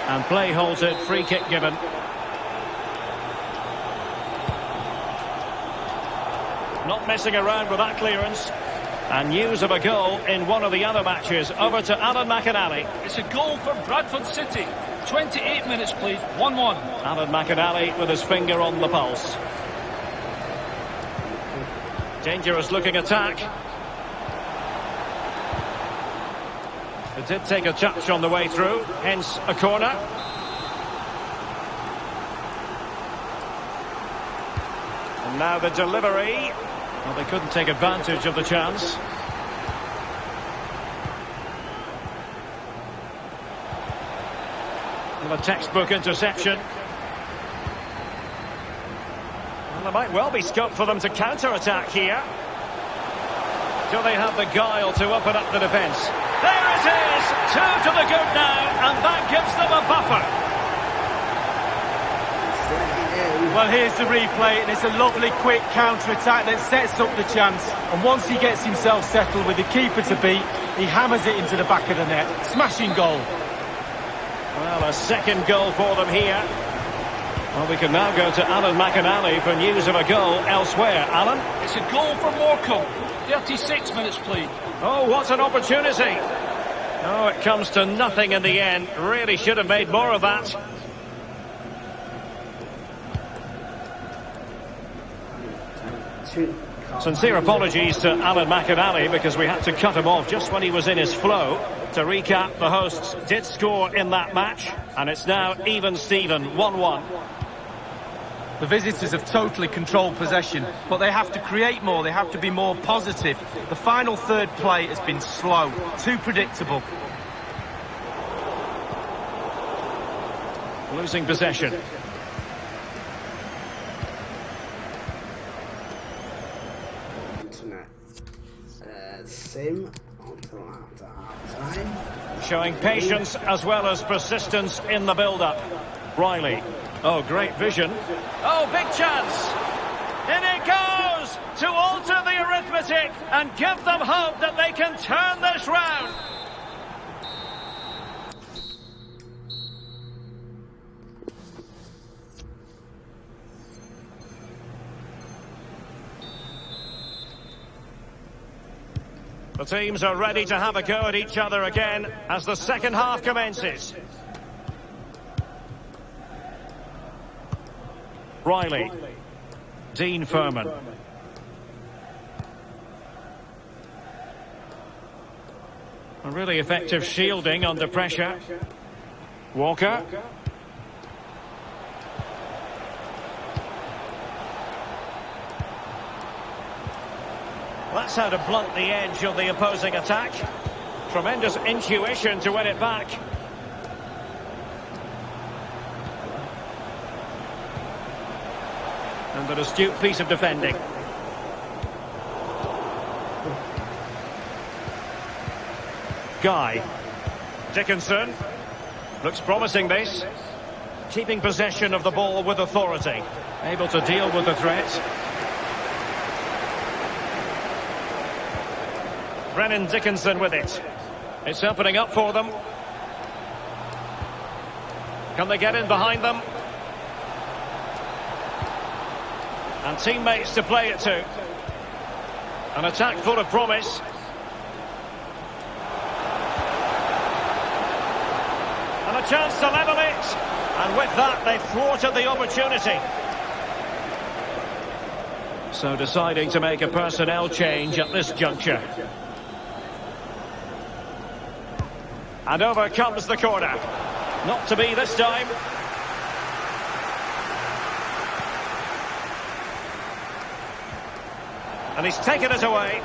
And play halted, free kick given. Not messing around with that clearance. And news of a goal in one of the other matches. Over to Alan McInally. It's a goal for Bradford City. 28 minutes played, 1-1. Alan McInally with his finger on the pulse. Dangerous looking attack. It did take a touch on the way through, hence a corner. And now the delivery. Well, they couldn't take advantage of the chance. And a textbook interception. Well, there might well be scope for them to counter-attack here. Do they have the guile to open up the defence? There it is! 2 to the good now, and that gives them a buffer. Well, here's the replay, and it's a lovely quick counter-attack that sets up the chance. And once he gets himself settled with the keeper to beat, he hammers it into the back of the net. Smashing goal. Well, a second goal for them here. Well, we can now go to Alan McInally for news of a goal elsewhere. Alan? It's a goal for Morecambe. 36 minutes played. Oh, what an opportunity. Oh, it comes to nothing in the end. Really should have made more of that. Sincere apologies to Alan McInally because we had to cut him off just when he was in his flow. To recap, the hosts did score in that match, and it's now even Steven, 1-1. The visitors have totally controlled possession, but they have to create more, they have to be more positive. The final third play has been slow, too predictable. Losing possession. Sim until after half time. Showing patience as well as persistence in the build-up. Riley. Oh, great vision. Oh, big chance. In it goes to alter the arithmetic and give them hope that they can turn this round. The teams are ready to have a go at each other again as the second half commences. Riley. Dean Furman. A really effective shielding under pressure. Walker. That's how to blunt the edge of the opposing attack. Tremendous intuition to win it back. And an astute piece of defending. Guy. Dickinson. Looks promising, this. Keeping possession of the ball with authority. Able to deal with the threat. Brennan Dickinson with it. It's opening up for them. Can they get in behind them? And teammates to play it to. An attack full of promise. And a chance to level it. And with that, they've thwarted the opportunity. So deciding to make a personnel change at this juncture. And over comes the corner. Not to be this time. And he's taken it away.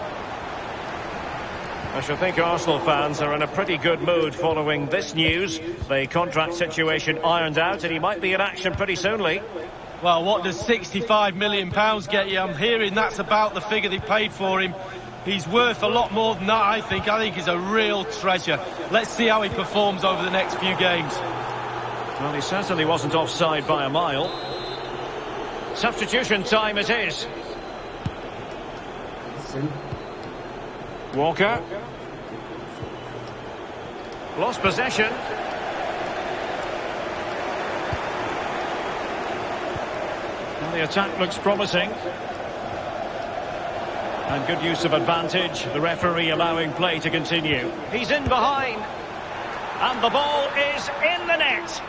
I should think Arsenal fans are in a pretty good mood following this news. The contract situation ironed out, and he might be in action pretty soonly. Well, what does £65 million get you? I'm hearing that's about the figure they paid for him. He's worth a lot more than that, I think. I think he's a real treasure. Let's see how he performs over the next few games. Well, he certainly wasn't offside by a mile. Substitution time it is. Walker. Lost possession. And the attack looks promising. And good use of advantage. The referee allowing play to continue. He's in behind. And the ball is in the net.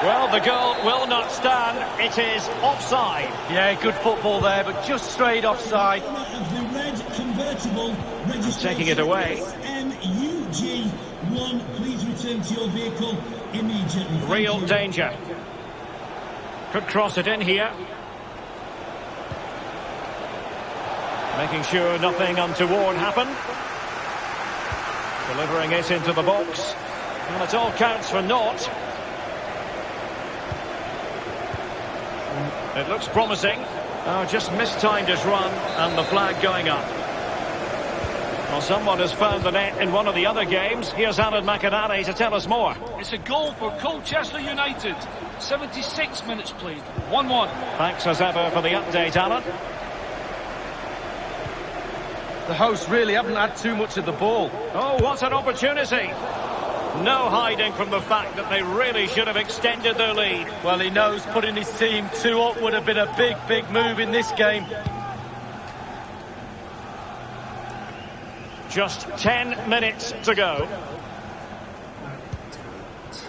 Well, the goal will not stand. It is offside. Yeah, good football there, but just straight offside. Taking it away. MUG1, please return to your vehicle immediately. Real danger. Could cross it in here. Making sure nothing untoward happened. Delivering it into the box. And it all counts for naught. It looks promising. Oh, just mistimed his run, and the flag going up. Well, someone has found the net in one of the other games. Here's Alan McInally to tell us more. It's a goal for Colchester United. 76 minutes played. 1-1. Thanks as ever for the update, Alan. The hosts really haven't had too much of the ball. Oh, what an opportunity. No hiding from the fact that they really should have extended their lead. Well, he knows putting his team 2 up would have been a big, big move in this game. Just 10 minutes to go.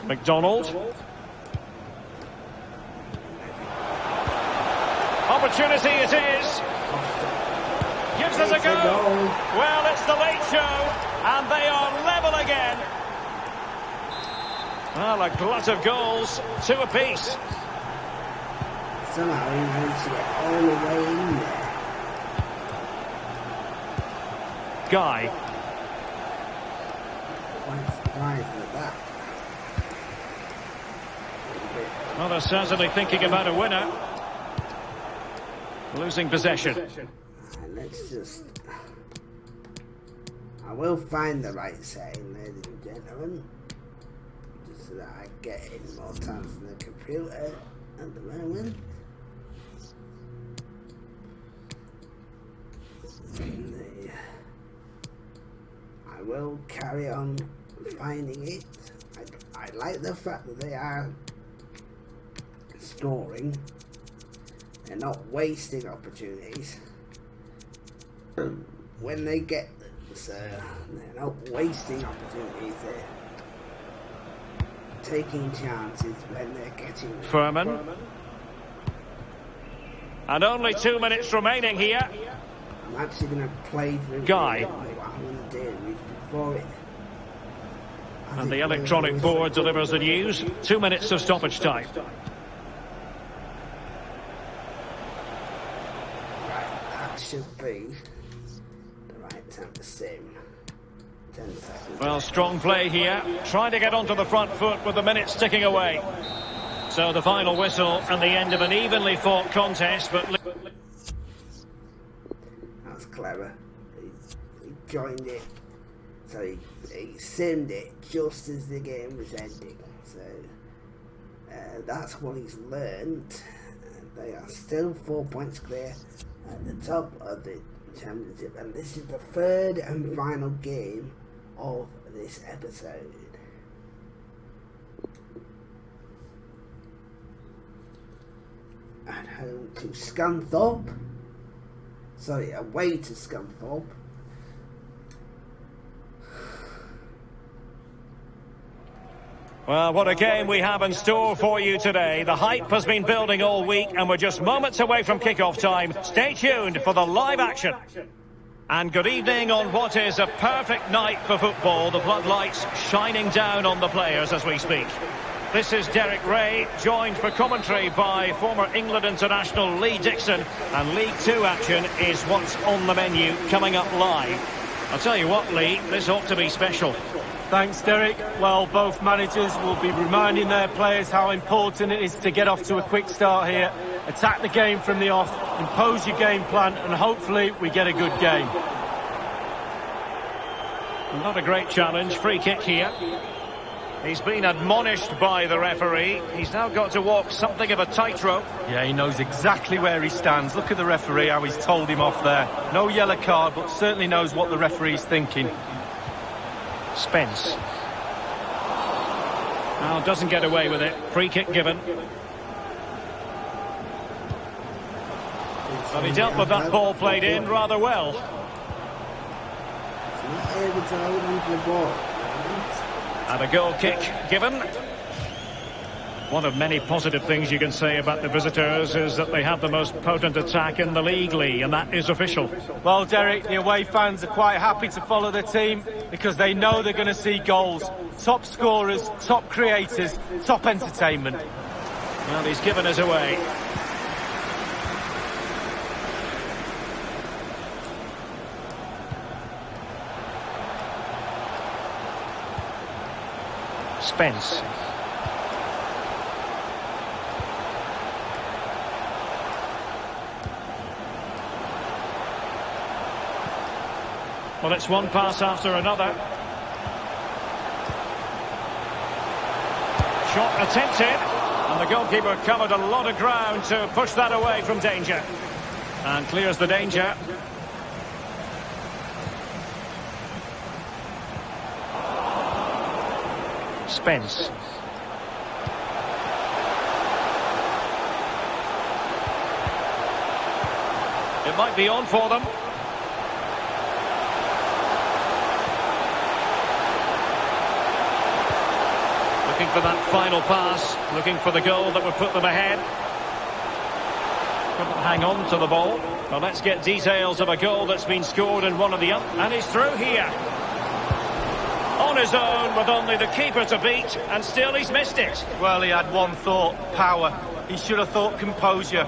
McDonald. Opportunity it is. Gives us a go. Well, it's the late show, and they are level again. Well, a glut of goals, 2 apiece. Somehow he managed to get all the way in there. Guy. Quite surprised at that. Well, they're certainly thinking about a winner. Losing possession. Let's just... I will find the right setting, ladies and gentlemen. Just so that I get in more times on the computer at the moment. I will carry on finding it. I like the fact that they are scoring. They're not wasting opportunities when they get them. So they're not wasting opportunities. They're taking chances when they're getting them. Furman. And only 2 minutes remaining here. I'm actually going to play through Guy. what I'm going to do is before it. And the electronic board delivers the news. 2 minutes of stoppage time. That should be the right time to sim. 10 seconds. Well, strong play here. Trying to get onto the front foot with the minutes ticking away. So the final whistle and the end of an evenly fought contest, but... That's clever. He joined it. So he simmed it just as the game was ending. So that's what he's learned. They are still 4 points clear at the top of the championship, and this is the third and final game of this episode. At home to Scunthorpe. Sorry, away to Scunthorpe. Well, what a game we have in store for you today. The hype has been building all week, and we're just moments away from kick-off time. Stay tuned for the live action. And good evening on what is a perfect night for football. The floodlights shining down on the players as we speak. This is Derek Ray, joined for commentary by former England international Lee Dixon. And League Two action is what's on the menu coming up live. I'll tell you what, Lee, this ought to be special. Thanks, Derek. Well, both managers will be reminding their players how important it is to get off to a quick start here, attack the game from the off, impose your game plan, and hopefully we get a good game. Not a great challenge. Free kick here. He's been admonished by the referee. He's now got to walk something of a tightrope. Yeah, he knows exactly where he stands. Look at the referee, how he's told him off there. No yellow card, but certainly knows what the referee's thinking. Spence. Now doesn't get away with it. Free kick given. Well, he dealt with that ball played in rather well. He's not able to hold on to the ball. And a goal kick given. One of many positive things you can say about the visitors is that they have the most potent attack in the league, Lee, and that is official. Well, Derek, the away fans are quite happy to follow the team because they know they're going to see goals. Top scorers, top creators, top entertainment. Well, he's given us away. Spence. Well, it's one pass after another. Shot attempted, and the goalkeeper covered a lot of ground to push that away from danger. And clears the danger. Spence. It might be on for them. Looking for that final pass, looking for the goal that would put them ahead. Couldn't hang on to the ball. Well, let's get details of a goal that's been scored in one of the... And he's through here. On his own with only the keeper to beat, and still he's missed it. Well, he had one thought, power. He should have thought composure.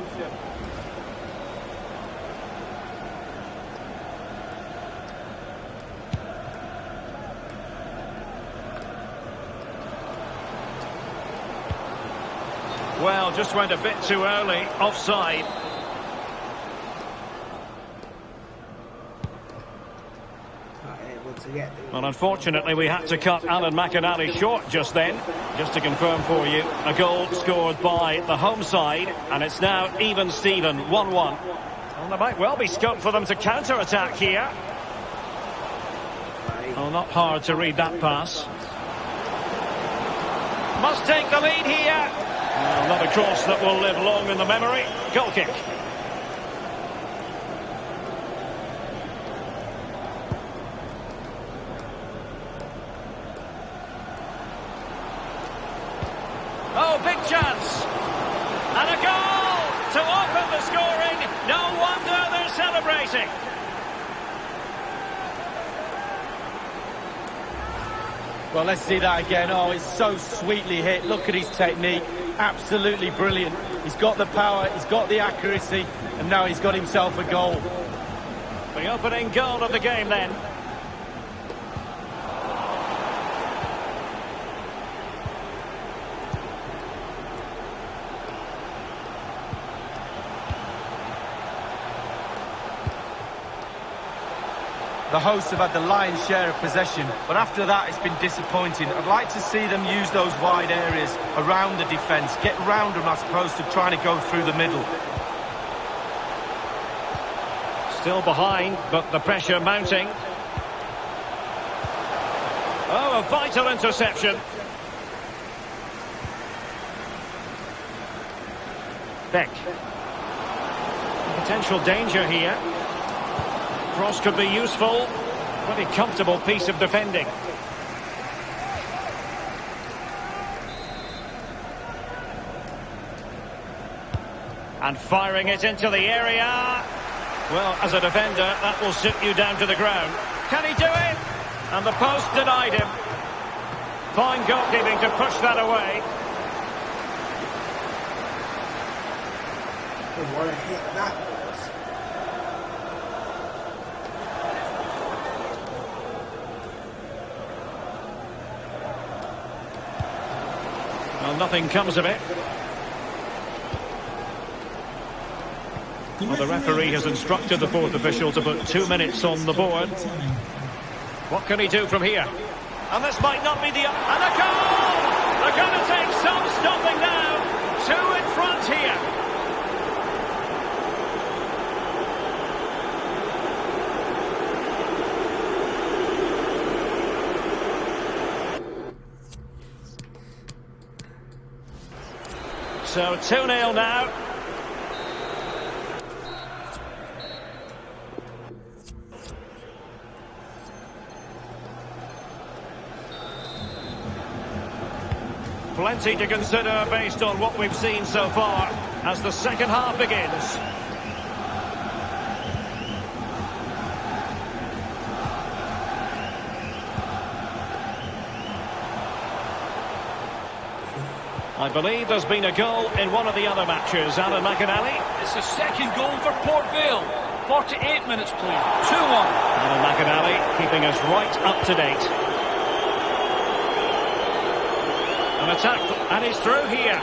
Well, just went a bit too early, offside. Not able to get the... Well, unfortunately, we had to cut Alan McInally short just then. Just to confirm for you, a goal scored by the home side, and it's now even Steven, 1-1. Well, there might well be scope for them to counter-attack here. Well, not hard to read that pass. Must take the lead here. Another cross that will live long in the memory. Goal kick. Oh, big chance. And a goal to open the scoring. No wonder they're celebrating. Well, let's see that again. Oh, it's so sweetly hit. Look at his technique. Absolutely brilliant. He's got the power, he's got the accuracy, and now he's got himself a goal. The opening goal of the game then. The hosts have had the lion's share of possession, but after that it's been disappointing. I'd like to see them use those wide areas around the defence, get round them as opposed to trying to go through the middle. Still behind, but the pressure mounting. Oh, a vital interception. Beck. Potential danger here. Cross could be useful. Pretty comfortable piece of defending. And firing it into the area. Well, as a defender, that will sit you down to the ground. Can he do it? And the post denied him. Fine goalkeeping to push that away. What a hit that was. Well, nothing comes of it. Well, the referee has instructed the fourth official to put 2 minutes on the board. What can he do from here? And this might not be the... And a goal! They're going to take some stopping now. 2 in front here. So 2-0 now. Plenty to consider based on what we've seen so far as the second half begins. I believe there's been a goal in one of the other matches. Alan McInally. It's the second goal for Port Vale. 48 minutes played. 2-1. Alan McInally keeping us right up to date. An attack, and he's through here.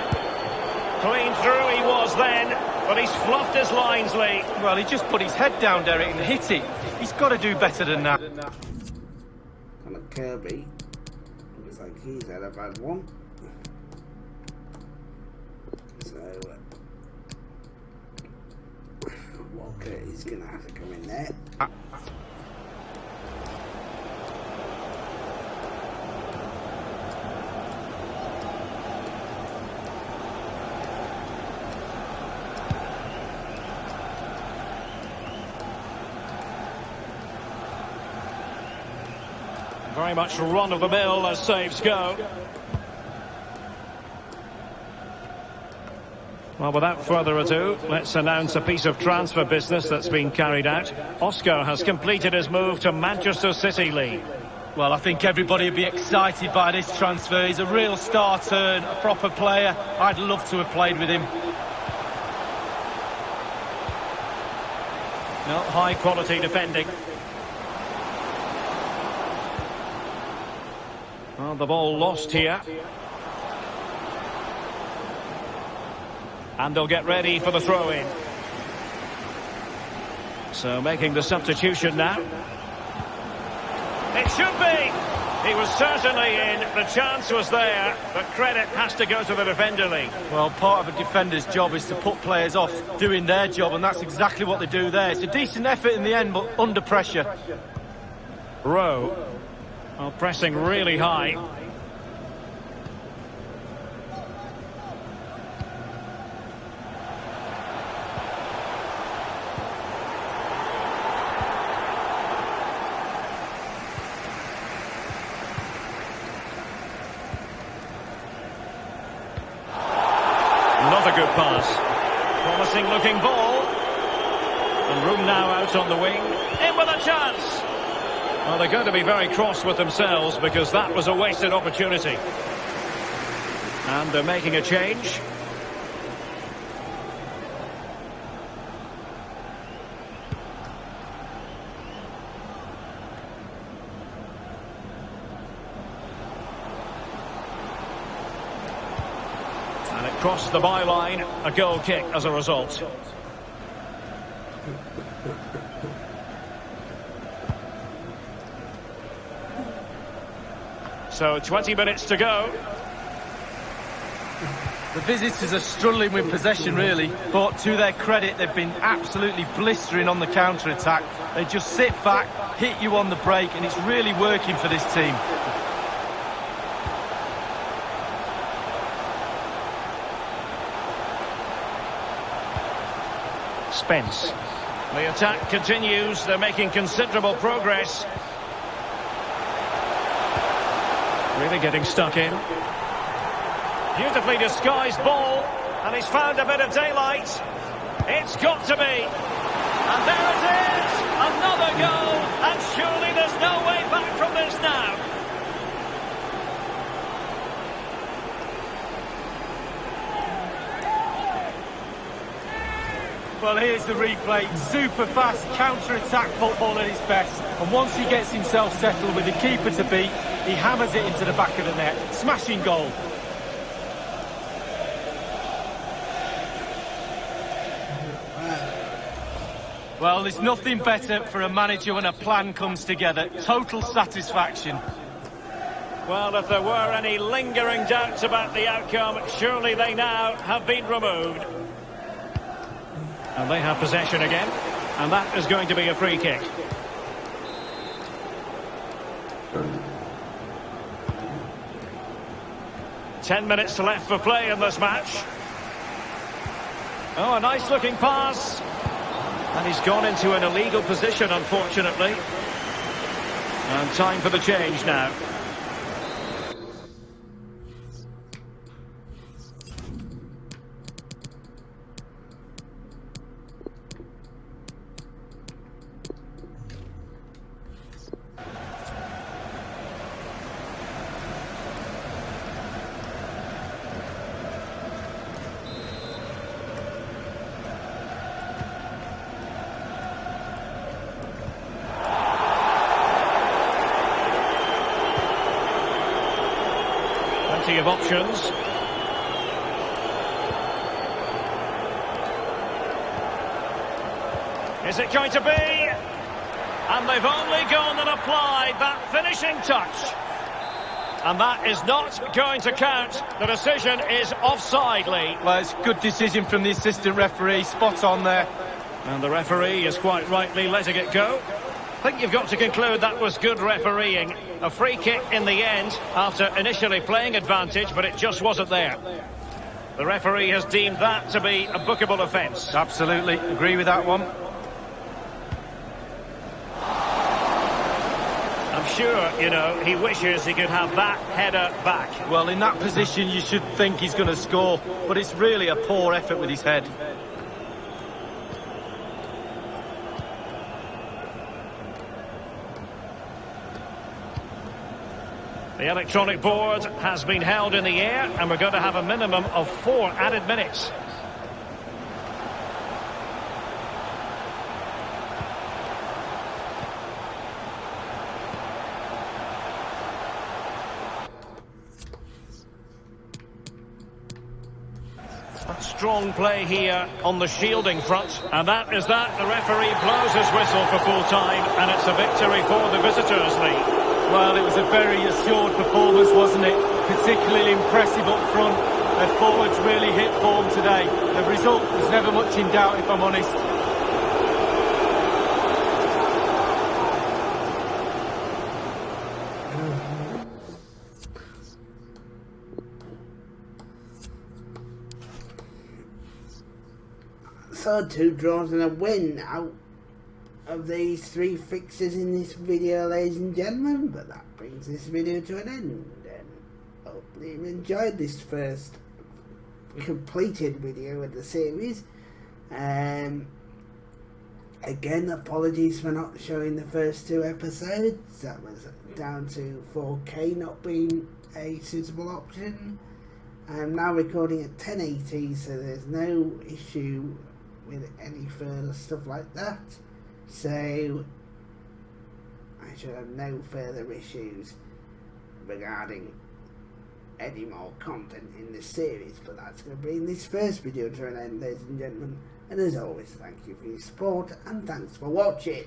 Clean through he was then, but he's fluffed his lines, Lee. Well, he just put his head down, Derek, and hit it. He's got to do better than that. Kind of Kirby. Looks like he's had a bad one. So, Walker is going to have to come in there. Very much run-of-the-mill as saves go. Well, without further ado, let's announce a piece of transfer business that's been carried out. Oscar has completed his move to Manchester City, Lee. Well, I think everybody will be excited by this transfer. He's a real star turn, a proper player. I'd love to have played with him. No, high-quality defending. Well, the ball lost here. And they'll get ready for the throw-in. So making the substitution now. It should be! He was certainly in, the chance was there, but credit has to go to the defender, Lee. Well, part of a defender's job is to put players off doing their job, and that's exactly what they do there. It's a decent effort in the end, but under pressure. Rowe. Well, pressing really high. Not a good pass. Promising looking ball. And room now out on the wing. In with a chance. Well, they're going to be very cross with themselves because that was a wasted opportunity. And they're making a change. And it crossed the byline, a goal kick as a result. So 20 minutes to go. The visitors are struggling with possession, really, but to their credit, they've been absolutely blistering on the counter-attack. They just sit back, hit you on the break, and it's really working for this team. Spence. The attack continues. They're making considerable progress. Really getting stuck in. Beautifully disguised ball. And he's found a bit of daylight. It's got to be. And there it is. Another goal. And surely there's no way back from this now. Well, here's the replay. Super fast counter-attack football at his best. And once he gets himself settled with the keeper to beat, he hammers it into the back of the net. Smashing goal. Well, there's nothing better for a manager when a plan comes together. Total satisfaction. Well, if there were any lingering doubts about the outcome, surely they now have been removed. And they have possession again. And that is going to be a free kick. Ten minutes left for play in this match. Oh, a nice looking pass. And he's gone into an illegal position, unfortunately. And time for the change now. Plenty of options. Is it going to be? And they've only gone and applied that finishing touch. And that is not going to count. The decision is offside, Lee. Well, it's a good decision from the assistant referee. Spot on there. And the referee is quite rightly letting it go. I think you've got to conclude that was good refereeing. A free kick in the end after initially playing advantage, but it just wasn't there. The referee has deemed that to be a bookable offence. Absolutely, agree with that one. I'm sure, you know, he wishes he could have that header back. Well, in that position, you should think he's going to score, but it's really a poor effort with his head. The electronic board has been held in the air, and we're going to have a minimum of 4 added minutes. strong play here on the shielding front. And that is that. The referee blows his whistle for full time, and it's a victory for the visitors, Lee. Well, it was a very assured performance, wasn't it? Particularly impressive up front. Their forwards really hit form today. The result was never much in doubt, if I'm honest. So 2 draws and a win out of these 3 fixtures in this video, ladies and gentlemen. But that brings this video to an end, and hopefully you enjoyed this first completed video of the series. Again, apologies for not showing the first 2 episodes. That was down to 4K not being a suitable option. I'm now recording at 1080, so there's no issue with any further stuff like that, so I should have no further issues regarding any more content in this series. But that's going to bring this first video to an end, ladies and gentlemen, and as always, thank you for your support and thanks for watching.